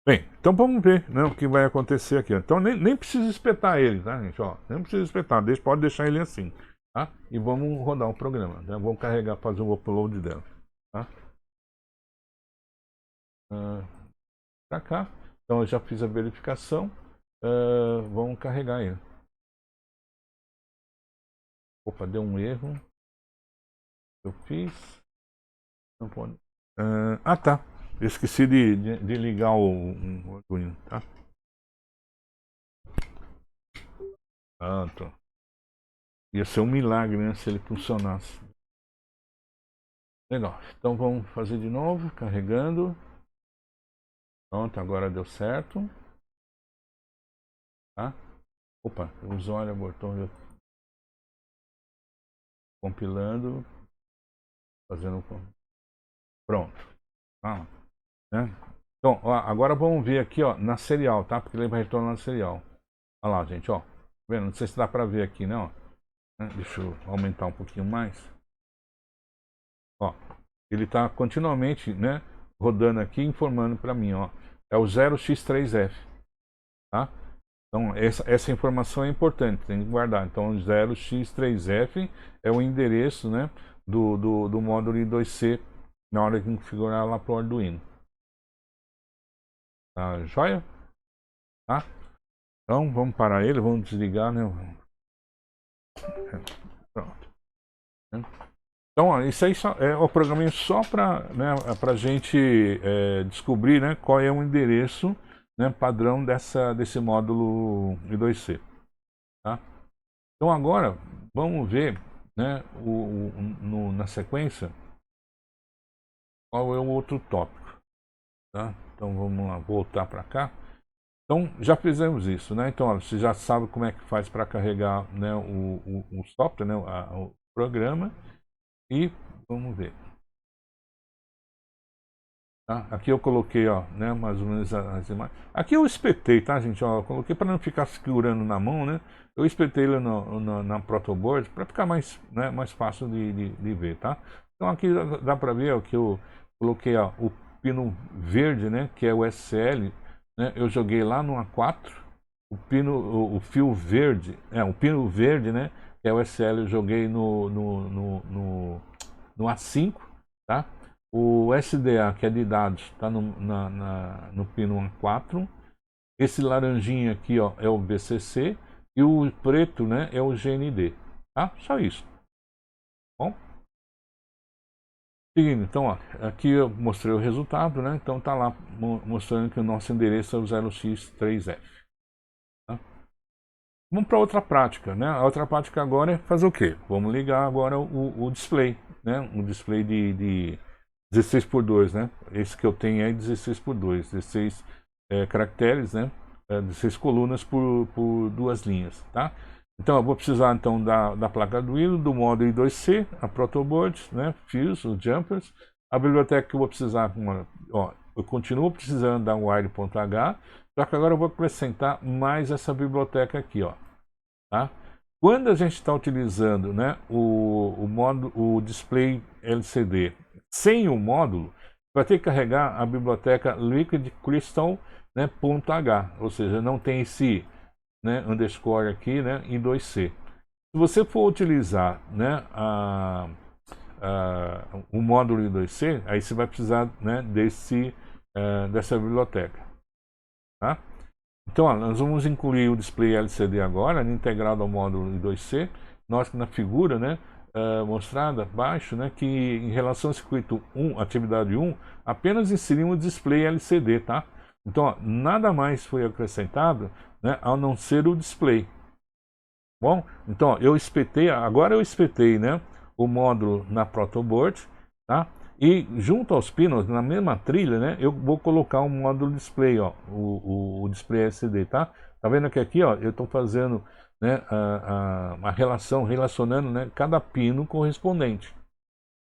S1: Bem, então vamos ver, né, o que vai acontecer aqui. Então nem precisa espetar ele, tá, gente? Ó, nem precisa espetar, pode deixar ele assim. Tá? E vamos rodar o programa. Né? Vamos carregar, fazer o upload dela. Tá? Pra cá. Então eu já fiz a verificação. Vamos carregar ele. Opa, deu um erro. Eu fiz. Não pode. Tá. Eu esqueci de ligar o Arduino, tá? Pronto. Ia ser um milagre, né, se ele funcionasse. Legal. Então vamos fazer de novo, carregando. Pronto, agora deu certo. Tá? Opa, o usuário abortou. Compilando. Fazendo. Pronto. Né? Então, ó, agora vamos ver aqui, ó, na serial, tá? Porque ele vai retornar na serial. Olha lá, gente, ó. Tá vendo? Não sei se dá pra ver aqui, né? Ó. Deixa eu aumentar um pouquinho mais. Ó, ele tá continuamente, né, rodando aqui, informando para mim, ó. É o 0x3f, tá? Então, essa informação é importante, tem que guardar. Então, 0x3f é o endereço, né, do módulo I2C na hora de configurar lá para o Arduino. Tá joia? Tá? Então, vamos parar ele, vamos desligar, né? Pronto. Então, ó, isso aí é o programinha só para, né, a gente descobrir, né, qual é o endereço, né, padrão desse módulo I2C. Tá? Então agora vamos ver, né, na sequência qual é o outro tópico. Tá? Então vamos lá, voltar para cá. Então já fizemos isso, né? Então ó, você já sabe como é que faz para carregar, né, o software, né, o programa. E vamos ver. Tá? Aqui eu coloquei, ó, né, mais ou menos as imagens. Aqui eu espetei, tá, gente? Ó, eu coloquei para não ficar segurando na mão, né? Eu espetei ele na protoboard para ficar mais, né, mais fácil de ver, tá? Então aqui dá para ver ó, que eu coloquei ó, o pino verde, né, que é o SL, né? Eu joguei lá no A4. O fio verde, o pino verde, né, que é o SL, eu joguei no A5, tá? O SDA, que é de dados, está no pino A4. Esse laranjinha aqui, ó, é o VCC. E o preto, né, é o GND. Tá? Só isso. Bom? Seguindo, então, ó, aqui eu mostrei o resultado, né? Então tá lá mostrando que o nosso endereço é o 0x3f. Tá? Vamos para outra prática, né? A outra prática agora é fazer o quê? Vamos ligar agora o display, né? Um display de 16x2, né? Esse que eu tenho é 16x2, 16 caracteres, né? 16 colunas por 2 linhas, tá? Então eu vou precisar então da placa Arduino, do módulo I2C, a protoboard, né? Fios, os jumpers, a biblioteca que eu vou precisar, eu continuo precisando da wire.h, só que agora eu vou acrescentar mais essa biblioteca aqui, ó, tá? Quando a gente está utilizando, né, o display LCD sem o módulo, vai ter que carregar a biblioteca Liquid Crystal, né, .h, ou seja, não tem esse, né, underscore aqui, né, em 2C. Se você for utilizar, né, o módulo em 2C, aí você vai precisar, né, dessa biblioteca. Tá? Então, ó, nós vamos incluir o display LCD agora, integrado ao módulo I2C. Nós que na figura, né, mostrada abaixo, né, que em relação ao circuito 1, atividade 1, apenas inserimos o display LCD, tá? Então, ó, nada mais foi acrescentado, né, ao não ser o display. Bom, então, ó, agora eu espetei, né, o módulo na protoboard, tá? E junto aos pinos, na mesma trilha, né, eu vou colocar um módulo display, ó, o display LCD, tá? Tá vendo que aqui, ó, eu estou fazendo, né, a relacionando, né, cada pino correspondente,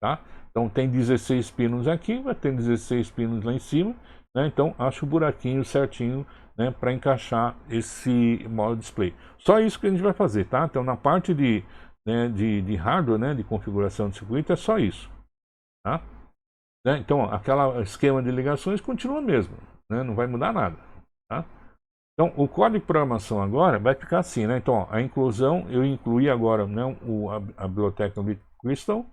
S1: tá? Então tem 16 pinos aqui, vai ter 16 pinos lá em cima, né? Então acho o buraquinho certinho, né, para encaixar esse módulo display. Só isso que a gente vai fazer, tá? Então na parte né, de hardware, né, de configuração de circuito, é só isso, tá? Né? Então, aquele esquema de ligações continua mesmo, né? Não vai mudar nada, tá? Então, o código de programação agora vai ficar assim, né? Então, ó, a inclusão, eu incluí agora, né, a biblioteca Liquid Crystal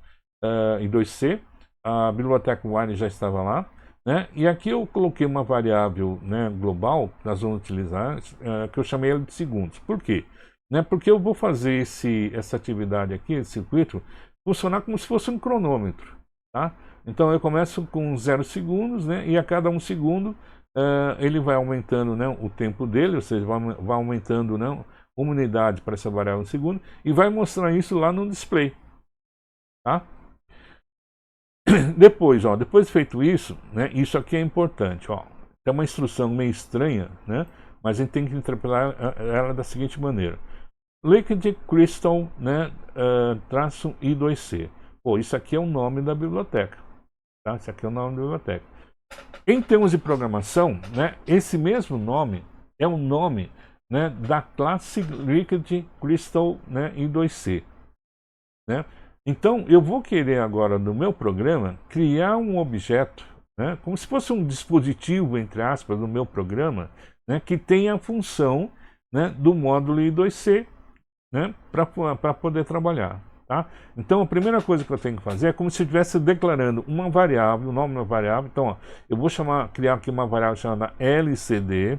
S1: em 2C, a biblioteca Wine já estava lá, né? E aqui eu coloquei uma variável, né, global, que nós vamos utilizar, que eu chamei ela de segundos. Por quê? Né? Porque eu vou fazer essa atividade aqui, esse circuito, funcionar como se fosse um cronômetro, tá? Então eu começo com 0 segundos, né, e a cada 1 segundo ele vai aumentando, né, o tempo dele, ou seja, vai aumentando, né, uma unidade para essa variável de segundo, e vai mostrar isso lá no display. Tá? Depois, ó, depois de feito isso, né, isso aqui é importante. Ó, tem uma instrução meio estranha, né, mas a gente tem que interpretar ela da seguinte maneira. Liquid Crystal, né, traço I2C. Pô, isso aqui é o nome da biblioteca. Tá? Esse aqui é o nome da biblioteca. Em termos de programação, né, esse mesmo nome é o nome, né, da classe Liquid Crystal, né, I2C. Né? Então, eu vou querer agora, no meu programa, criar um objeto, né, como se fosse um dispositivo, entre aspas, no meu programa, né, que tenha a função, né, do módulo I2C, né, para poder trabalhar. Tá? Então a primeira coisa que eu tenho que fazer é como se eu estivesse declarando uma variável, o nome da variável. Então, ó, eu vou criar aqui uma variável chamada LCD.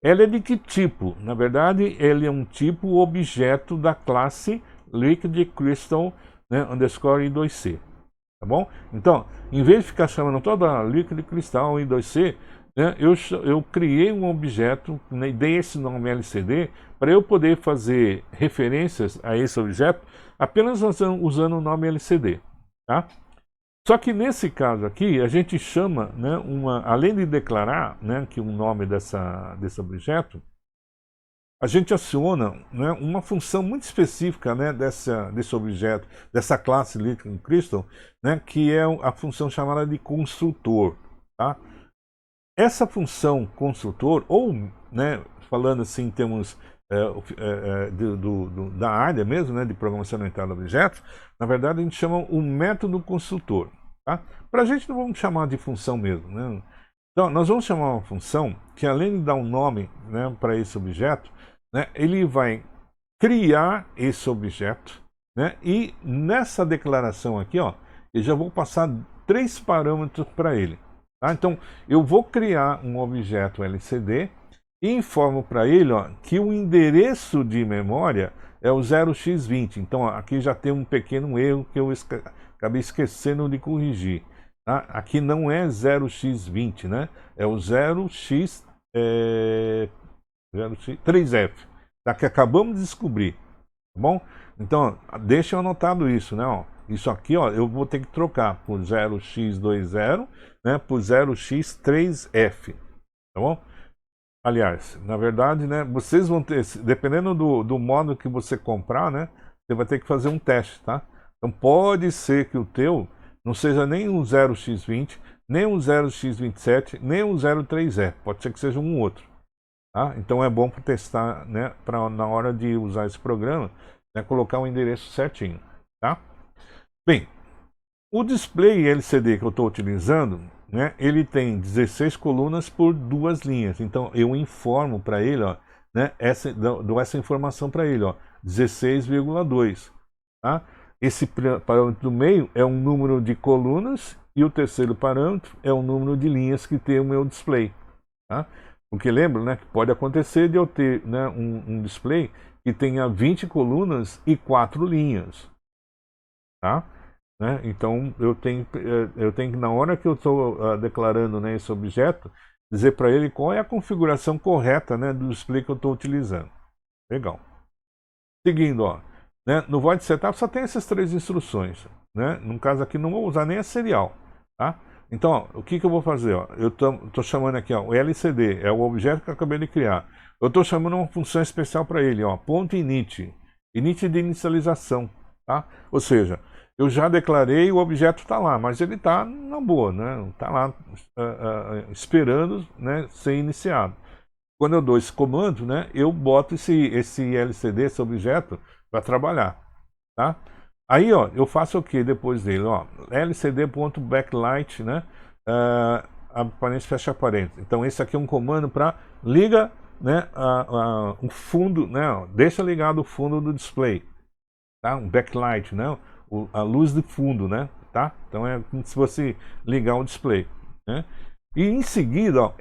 S1: Ela é de que tipo? Na verdade, ele é um tipo objeto da classe Liquid Crystal, né, underscore I2C. Tá bom? Então, em vez de ficar chamando toda Liquid Crystal I2C, né, eu criei um objeto, né, dei esse nome LCD, para eu poder fazer referências a esse objeto apenas usando o nome LCD. Tá? Só que nesse caso aqui, a gente chama, né, além de declarar, né, que o nome desse objeto, a gente aciona, né, uma função muito específica, né, desse objeto, dessa classe Liquid Crystal, né, que é a função chamada de construtor. Tá? Essa função construtor, ou, né, falando assim em termos da área mesmo, né, de programação orientada a objetos, na verdade a gente chama o método construtor. Tá? Para a gente não vamos chamar de função mesmo. Né? Então nós vamos chamar uma função que, além de dar um nome, né, para esse objeto, né, ele vai criar esse objeto, né, e nessa declaração aqui, ó, eu já vou passar 3 parâmetros para ele. Tá? Então eu vou criar um objeto LCD e informo para ele, ó, que o endereço de memória é o 0x20. Então ó, aqui já tem um pequeno erro que eu acabei esquecendo de corrigir. Tá? Aqui não é 0x20, né? É o 0x3f, tá? Que acabamos de descobrir. Tá bom? Então, ó, deixa eu anotado isso, né? Ó, isso aqui, ó, eu vou ter que trocar por 0x20, né, por 0x3f. Tá bom? Aliás, na verdade, né, vocês vão ter, dependendo do modo que você comprar, né, você vai ter que fazer um teste, tá? Então pode ser que o teu não seja nem um 0x20, nem um 0x27, nem um 03E. Pode ser que seja um outro. Tá? Então é bom para testar, né, na hora de usar esse programa, né, colocar o endereço certinho. Tá? Bem, O display LCD que eu estou utilizando, né, ele tem 16 colunas por 2 linhas. Então eu informo para ele, ó, né, dou essa informação para ele, ó, 16,2. Tá? Esse parâmetro do meio é um número de colunas e o terceiro parâmetro é o número de linhas que tem o meu display. Tá? Porque lembra, né, que pode acontecer de eu ter, né, um display que tenha 20 colunas e 4 linhas. Tá? Né? Então eu tenho que, na hora que eu estou declarando, né, esse objeto, dizer para ele qual é a configuração correta, né, do display que eu estou utilizando. Legal. Seguindo, ó, né, no void setup só tem essas 3 instruções. Né? No caso aqui não vou usar nem a serial. Tá? Então, ó, o que eu vou fazer? Ó? Eu estou chamando aqui, ó, o LCD, é o objeto que eu acabei de criar. Eu estou chamando uma função especial para ele, ó, ponto .init, init de inicialização. Tá? Ou seja, eu já declarei, o objeto está lá, mas ele está na boa, né? Está lá esperando, né, ser iniciado. Quando eu dou esse comando, né, eu boto esse LCD, esse objeto, para trabalhar. Tá? Aí, ó, eu faço o que depois dele? Ó, lcd.backlight, né, aparência fecha parênteses. Então esse aqui é um comando para liga, né, o fundo, né, ó, deixa ligado o fundo do display. Tá? Um backlight, né, a luz de fundo, né, tá? Então é como se fosse ligar um display, né? E em seguida, ó,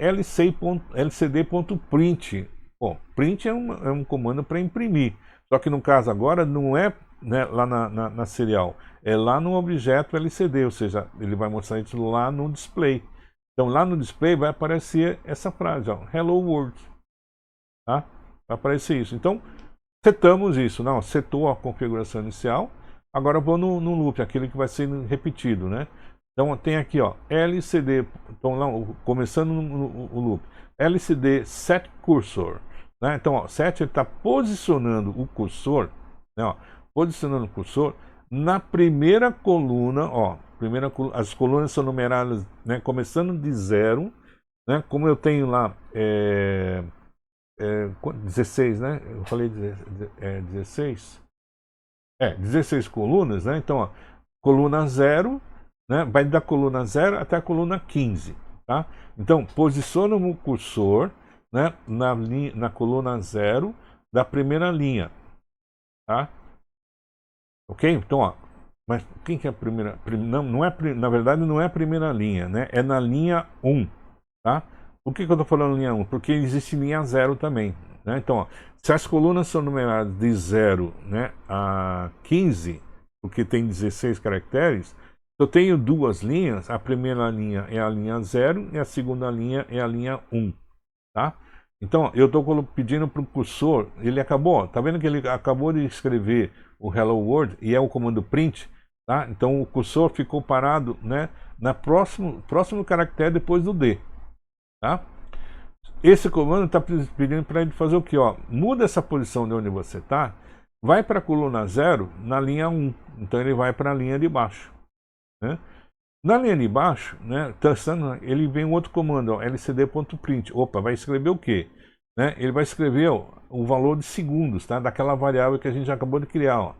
S1: lcd.print. Bom, print é um comando para imprimir. Só que no caso agora não é, né, lá na serial, é lá no objeto LCD, ou seja, ele vai mostrar isso lá no display. Então lá no display vai aparecer essa frase, ó, Hello World. Tá? Vai aparecer isso. Então, setamos isso. Não, setou a configuração inicial. Agora eu vou no loop, aquele que vai ser repetido, né? Então tem aqui, ó, LCD, então lá, começando o loop, LCD set cursor, né? Então, ó, set está posicionando o cursor, né, ó, posicionando o cursor na primeira coluna, ó, as colunas são numeradas, né, começando de 0, né? Como eu tenho lá 16, né? Eu falei 16? 16 colunas, né? Então, ó, coluna 0, né? Vai da coluna 0 até a coluna 15, tá? Então, posiciona o cursor, né, na coluna 0 da primeira linha, tá? Ok? Então, ó, mas quem que é a primeira? Não é, na verdade, não é a primeira linha, né? É na linha 1, tá? Por que eu estou falando linha 1? Porque existe linha 0 também, né? Então, ó, se as colunas são numeradas de 0, né, a 15, porque tem 16 caracteres, eu tenho 2 linhas, a primeira linha é a linha 0 e a segunda linha é a linha 1, tá? Então, ó, eu estou pedindo para o cursor, ele acabou, tá vendo que ele acabou de escrever o Hello World e é o comando print, tá? Então o cursor ficou parado, né, na próximo caractere depois do D, tá? Esse comando está pedindo para ele fazer o que? Ó, muda essa posição de onde você está, vai para a coluna 0 na linha 1. Então ele vai para a linha de baixo, né? Na linha de baixo, né, ele vem um outro comando, ó, lcd.print. Opa, vai escrever o quê? Né? Ele vai escrever, ó, o valor de segundos, tá? Daquela variável que a gente acabou de criar. Ó.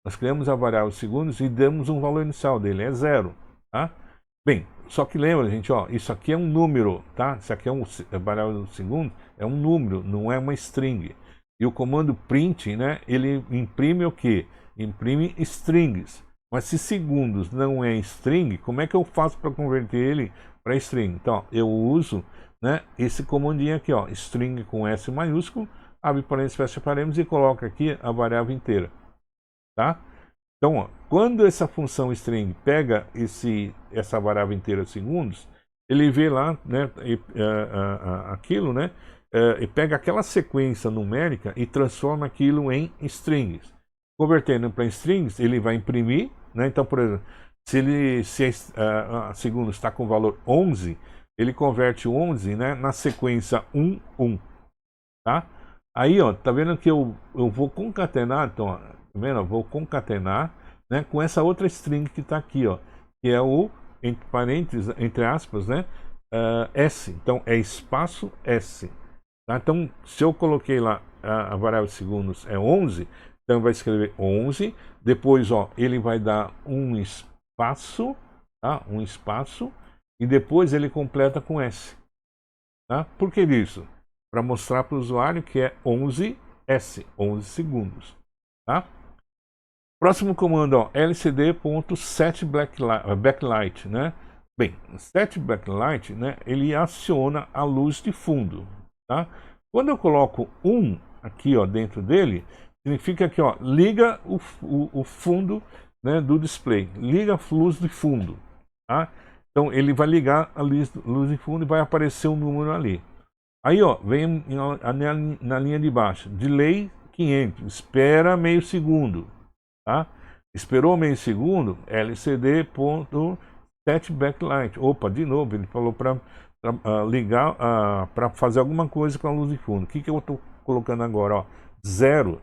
S1: Nós criamos a variável segundos e demos um valor inicial dele, é 0. Tá? Bem, só que lembra, gente, ó, isso aqui é um número, tá? Isso aqui é a variável do segundo, é um número, não é uma string. E o comando print, né, ele imprime o quê? Imprime strings. Mas se segundos não é string, como é que eu faço para converter ele para string? Então, ó, eu uso, né, esse comandinho aqui, ó, string com S maiúsculo, abre parênteses, fecha parênteses e coloca aqui a variável inteira. Tá? Então, ó, quando essa função string pega essa variável inteira segundos, ele vê lá, né, aquilo, né, e pega aquela sequência numérica e transforma aquilo em strings. Convertendo para strings, ele vai imprimir, né? Então, por exemplo, se segundos está com o valor 11, ele converte o 11, né, na sequência 1, 1. Tá? Aí, ó, tá vendo que eu vou concatenar, então, ó, tá vendo? Eu vou concatenar, né, com essa outra string que está aqui, ó, que é o, entre parênteses, entre aspas, né, S. Então, é espaço S. Tá? Então, se eu coloquei lá a variável segundos é 11, então vai escrever 11, depois, ó, ele vai dar um espaço, tá? Um espaço, e depois ele completa com S. Tá? Por que isso? Para mostrar para o usuário que é 11S, 11 segundos. Tá? Próximo comando, ó, lcd.setBacklight, né? Bem, setBacklight, né, ele aciona a luz de fundo, tá? Quando eu coloco 1 aqui, ó, dentro dele, significa que, ó, liga o fundo, né, do display, liga a luz de fundo, tá? Então ele vai ligar a luz de fundo e vai aparecer um número ali. Aí, ó, vem na linha de baixo, delay 500, espera meio segundo. Tá? Esperou meio segundo, lcd.setBacklight. Opa, de novo, ele falou para ligar, para fazer alguma coisa com a luz de fundo. O que eu estou colocando agora? Ó, 0,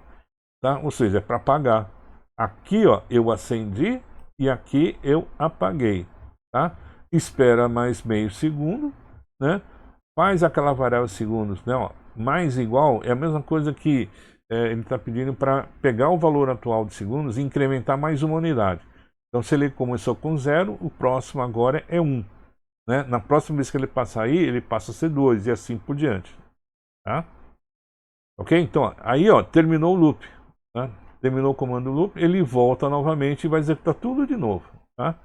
S1: tá? Ou seja, é para apagar. Aqui, ó, eu acendi e aqui eu apaguei. Tá? Espera mais meio segundo, né? Faz aquela variável segundos, né? Ó, mais igual é a mesma coisa que ele está pedindo para pegar o valor atual de segundos e incrementar mais uma unidade. Então, se ele começou com 0, o próximo agora é 1. Né? Na próxima vez que ele passar aí, ele passa a ser 2 e assim por diante. Tá? Ok? Então, aí, ó, terminou o loop. Tá? Terminou o comando loop, ele volta novamente e vai executar tudo de novo. Tá?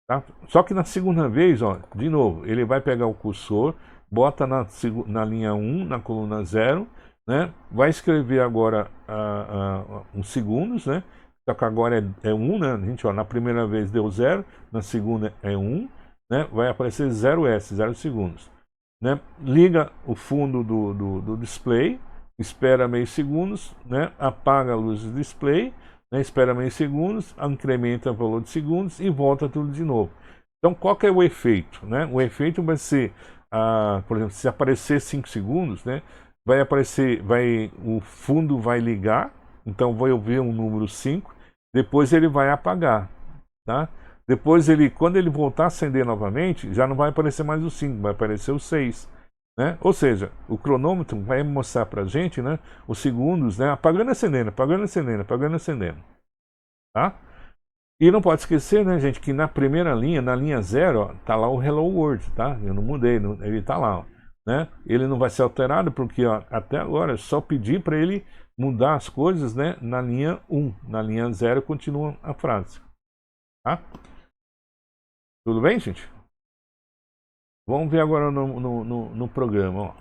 S1: Tá? Só que na segunda vez, ó, de novo, ele vai pegar o cursor, bota na linha 1, na coluna 0, né? Vai escrever agora uns segundos, né? Só que agora é 1, né? A gente, ó, na primeira vez deu 0, na segunda é 1, né? Vai aparecer 0S, 0 segundos. Né? Liga o fundo do display, espera meio segundos, né? Apaga a luz do display, né? Espera meio segundos, incrementa o valor de segundos e volta tudo de novo. Então, qual que é o efeito? Né? O efeito vai ser, por exemplo, se aparecer 5 segundos, né? Vai aparecer, o fundo vai ligar, então vai ouvir um número 5, depois ele vai apagar, tá? Depois quando ele voltar a acender novamente, já não vai aparecer mais o 5, vai aparecer o 6, né? Ou seja, o cronômetro vai mostrar pra gente, né, os segundos, né, apagando e acendendo, apagando e acendendo, apagando e acendendo, tá? E não pode esquecer, né, gente, que na primeira linha, na linha 0, ó, tá lá o Hello World, tá? Eu não mudei, ele tá lá, ó. Né? Ele não vai ser alterado porque, ó, até agora é só pedir para ele mudar as coisas, né, na linha 1. Na linha 0 continua a frase. Tá? Tudo bem, gente? Vamos ver agora no programa. Ó.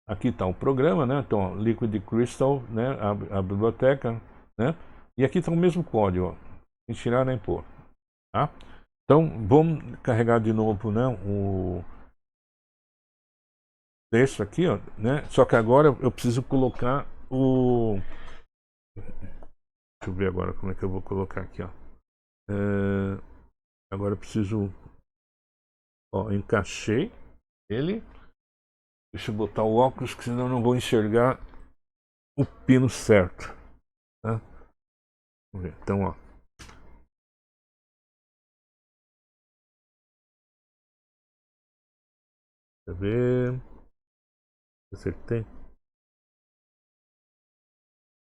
S1: Aqui está o programa, né? Então, ó, Liquid Crystal, né, a biblioteca, né? E aqui está o mesmo código, ó. Sem tirar nem pôr. Tá? Então, vamos carregar de novo, né, o texto aqui, ó, né? Só que agora eu preciso colocar o... Deixa eu ver agora como é que eu vou colocar aqui, ó. Agora eu preciso... Ó, encaixei ele. Deixa eu botar o óculos, que senão eu não vou enxergar o pino certo. Tá? Vamos ver. Então, ó. Deixa eu ver... Acertei.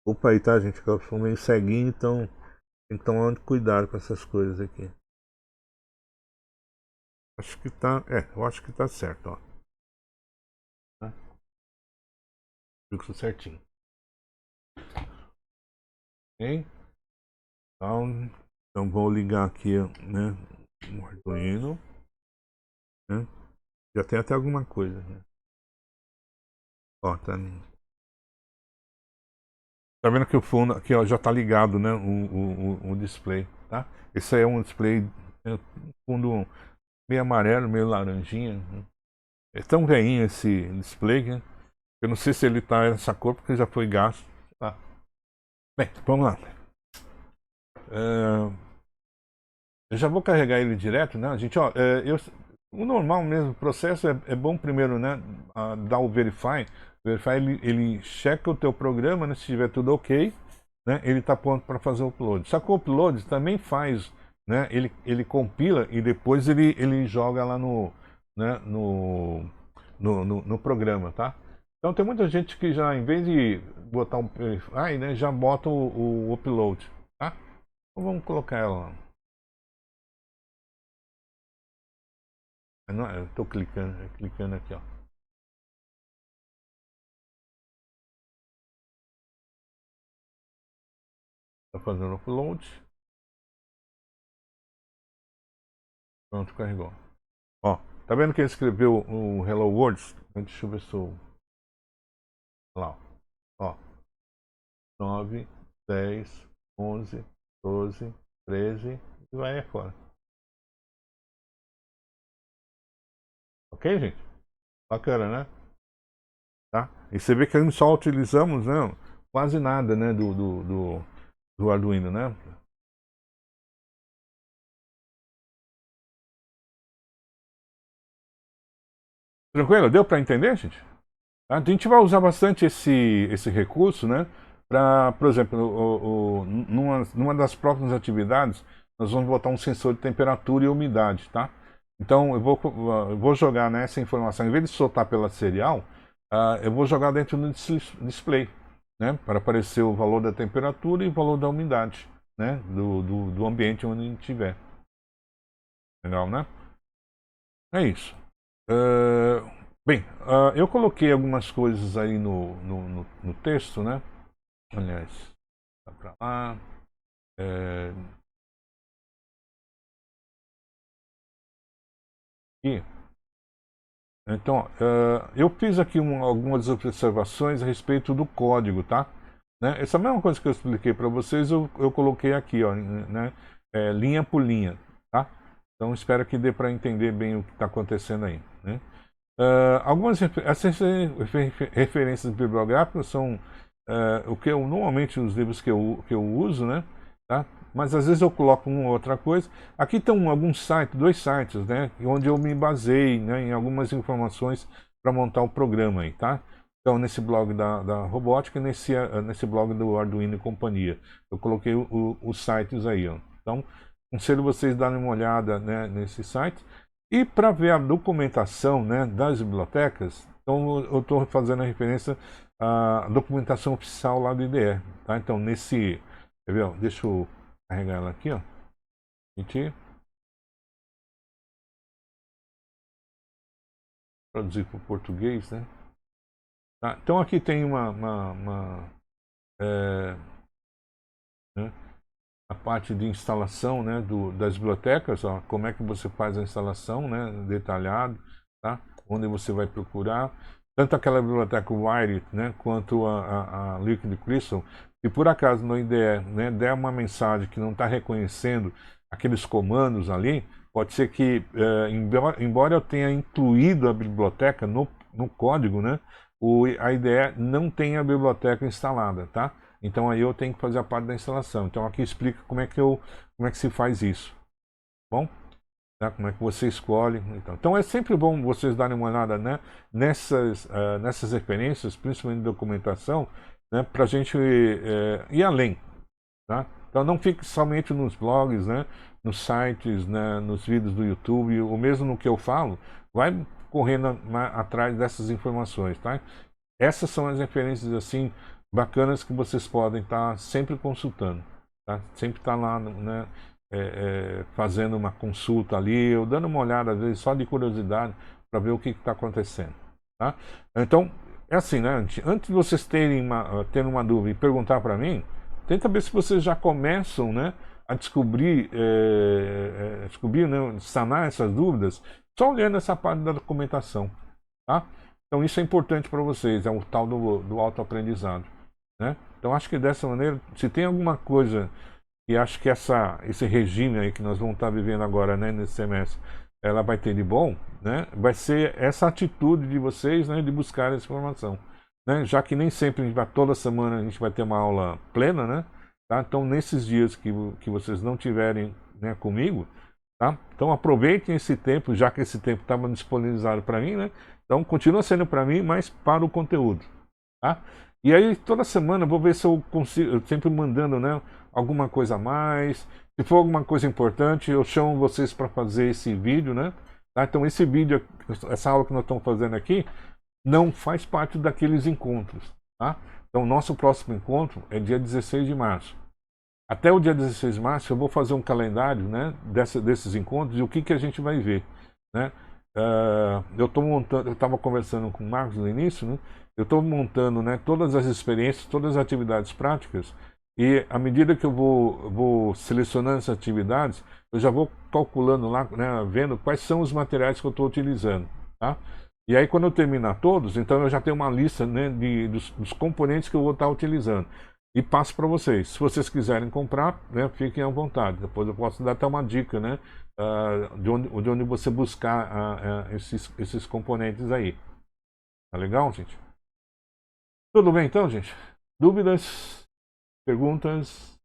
S1: Opa aí, tá, gente? Eu sou meio ceguinho, então tem que tomar muito cuidado com essas coisas aqui. Acho que tá... eu acho que tá certo, ó. Tá? Fixo certinho. Ok? Então vou ligar aqui, né, o Arduino. Né? Já tem até alguma coisa. Né? Ó, tá vendo que o fundo aqui, ó, já tá ligado, né, o display, tá? Esse aí é um display, fundo meio amarelo, meio laranjinha. Né? É tão veinho esse display, né? Eu não sei se ele tá nessa cor porque já foi gasto. Tá. Bem, vamos lá. Eu já vou carregar ele direto, né? Gente, ó, o normal mesmo, o processo é bom primeiro, né? Dar o verify. Verify, ele checa o teu programa, né? Se tiver tudo ok, né? Ele está pronto para fazer o upload. Só que o upload também faz, né? Ele compila e depois ele joga lá né? no programa, tá? Então tem muita gente que já, em vez de botar um verify, né? Já bota o upload, tá? Então vamos colocar ela lá. Eu estou clicando aqui, ó. Está fazendo upload. Pronto, carregou. Ó, tá vendo que ele escreveu o Hello World? Deixa eu ver se eu... Lá, ó. 9, 10, 11, 12, 13 e vai fora. Ok, gente? Bacana, né? Tá? E você vê que nós só utilizamos, né, quase nada, né, do Arduino, né? Tranquilo? Deu para entender, gente? A gente vai usar bastante esse recurso, né? Para, por exemplo, numa das próximas atividades, nós vamos botar um sensor de temperatura e umidade, tá? Então, eu vou jogar nessa informação, em vez de soltar pela serial, eu vou jogar dentro do display, né? Para aparecer o valor da temperatura e o valor da umidade, né? Do ambiente onde a gente estiver. Legal, né? É isso. Bem, eu coloquei algumas coisas aí no texto, né? Aliás, tá pra lá. Aqui. Então, eu fiz aqui algumas observações a respeito do código, tá? Né? Essa mesma coisa que eu expliquei para vocês, eu coloquei aqui, ó, né? Linha por linha, tá? Então, espero que dê para entender bem o que está acontecendo aí, né? Essas referências bibliográficas são o que eu normalmente os livros que eu uso, né? Tá? Mas às vezes eu coloco uma ou outra coisa. Aqui estão alguns sites, 2 sites, né? Onde eu me basei, né, em algumas informações para montar o programa aí, tá? Então nesse blog da robótica e nesse blog do Arduino e companhia. Eu coloquei os sites aí, ó. Então aconselho vocês darem uma olhada, né, nesse site. E para ver a documentação, né, das bibliotecas, então eu estou fazendo a referência à documentação oficial lá do IDE. Tá? Então, quer ver, ó, deixa eu carregar ela aqui, ó. Traduzir para o português, né? Tá? Então aqui tem né, a parte de instalação, né, das bibliotecas, ó, como é que você faz a instalação, né, detalhado, tá? Onde você vai procurar, tanto aquela biblioteca Wire, né, quanto a Liquid Crystal. Se por acaso no IDE, né, der uma mensagem que não está reconhecendo aqueles comandos ali, pode ser que, embora eu tenha incluído a biblioteca no código, né, a IDE não tem a biblioteca instalada, tá? Então aí eu tenho que fazer a parte da instalação. Então aqui explica como é que se faz isso. Bom? Tá? Como é que você escolhe. Então é sempre bom vocês darem uma olhada, né, nessas referências, principalmente de documentação, né, para a gente ir além. Tá? Então não fique somente nos blogs, né, nos sites, né, nos vídeos do YouTube, ou mesmo no que eu falo, vai correndo atrás dessas informações. Tá? Essas são as referências assim bacanas que vocês podem estar sempre consultando, tá? Sempre estar lá, né, fazendo uma consulta ali, ou dando uma olhada, às vezes, só de curiosidade, para ver o que está acontecendo, tá? Então, é assim, né? Antes de vocês terem uma dúvida e perguntar para mim, tenta ver se vocês já começam, né, a descobrir, né, sanar essas dúvidas, só olhando essa parte da documentação, tá? Então isso é importante para vocês, é o tal do autoaprendizado, né? Então acho que dessa maneira, se tem alguma coisa que acho que esse regime aí que nós vamos estar vivendo agora, né, nesse semestre, ela vai ter de bom, né? Vai ser essa atitude de vocês, né, de buscar essa informação, né? Já que nem sempre toda semana a gente vai ter uma aula plena, né? Tá? Então nesses dias que vocês não tiverem, né, comigo, tá? Então aproveitem esse tempo, já que esse tempo estava disponibilizado para mim, né? Então continua sendo para mim, mas para o conteúdo, tá? E aí toda semana eu vou ver se eu consigo, eu sempre mandando, né, alguma coisa a mais. Se for alguma coisa importante, eu chamo vocês para fazer esse vídeo, né? Tá? Então esse vídeo, essa aula que nós estamos fazendo aqui, não faz parte daqueles encontros, tá? Então nosso próximo encontro é dia 16 de março. Até o dia 16 de março eu vou fazer um calendário, né, desses encontros e o que a gente vai ver, né? eu estou montando, eu estava conversando com o Marcos no início, né? Eu estou montando, né, todas as experiências, todas as atividades práticas, e à medida que eu vou selecionando essas atividades, eu já vou calculando lá, né, vendo quais são os materiais que eu estou utilizando, tá? E aí quando eu terminar todos, então eu já tenho uma lista, né, dos componentes que eu vou estar utilizando. E passo para vocês. Se vocês quiserem comprar, né, fiquem à vontade. Depois eu posso dar até uma dica, né, de onde você buscar esses componentes aí. Tá legal, gente? Tudo bem então, gente? Dúvidas? Perguntas?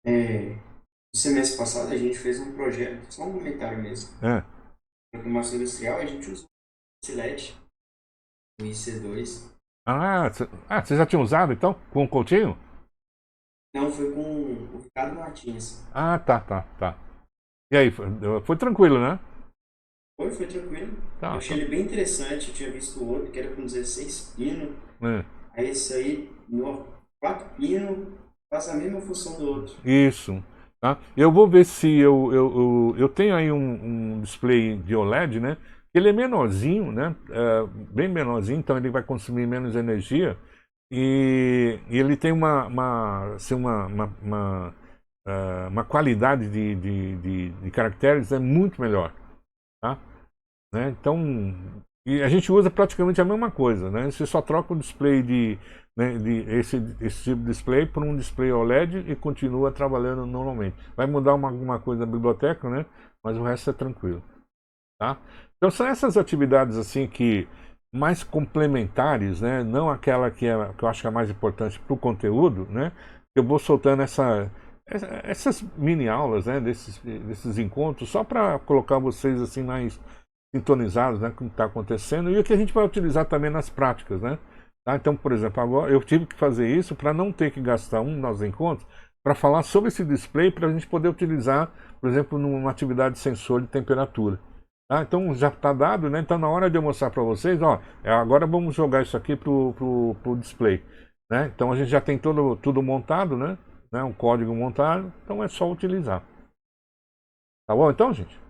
S3: No semestre passado a gente fez um projeto, só um comentário mesmo.
S1: É.
S3: Na automação industrial a gente usou o LED, o IC2.
S1: Você já tinha usado então? Com o Coutinho?
S3: Não, foi com o Ricardo Martins.
S1: Tá. E aí, foi tranquilo, né?
S3: Foi tranquilo.
S1: Tá.
S3: Eu achei ele bem interessante. Eu tinha visto o outro que era com 16 pinos. Aí esse aí, 4 pinos, faz a mesma função do outro.
S1: Isso. Tá? Eu vou ver se eu tenho aí um display de OLED, né? Ele é menorzinho, né? Bem menorzinho, então ele vai consumir menos energia. E ele tem assim, uma qualidade de caracteres muito melhor. Tá? Né? Então, e a gente usa praticamente a mesma coisa, né? Você só troca o display esse tipo de display por um display OLED e continua trabalhando normalmente. Vai mudar alguma coisa na biblioteca, né? Mas o resto é tranquilo, tá? Então são essas atividades assim que mais complementares, né? Não aquela que eu acho que é a mais importante para o conteúdo, né? Eu vou soltando essas mini aulas, né? Desses encontros só para colocar vocês assim mais sintonizados, né, com o que está acontecendo e o que a gente vai utilizar também nas práticas, né? Tá? Então, por exemplo, agora eu tive que fazer isso para não ter que gastar um dos encontros para falar sobre esse display para a gente poder utilizar, por exemplo, numa atividade de sensor de temperatura. Tá? Então já está dado, né? Então na hora de eu mostrar para vocês, ó, agora vamos jogar isso aqui pro display, né? Então a gente já tem tudo montado, né? Um código montado, então é só utilizar. Tá bom então, gente?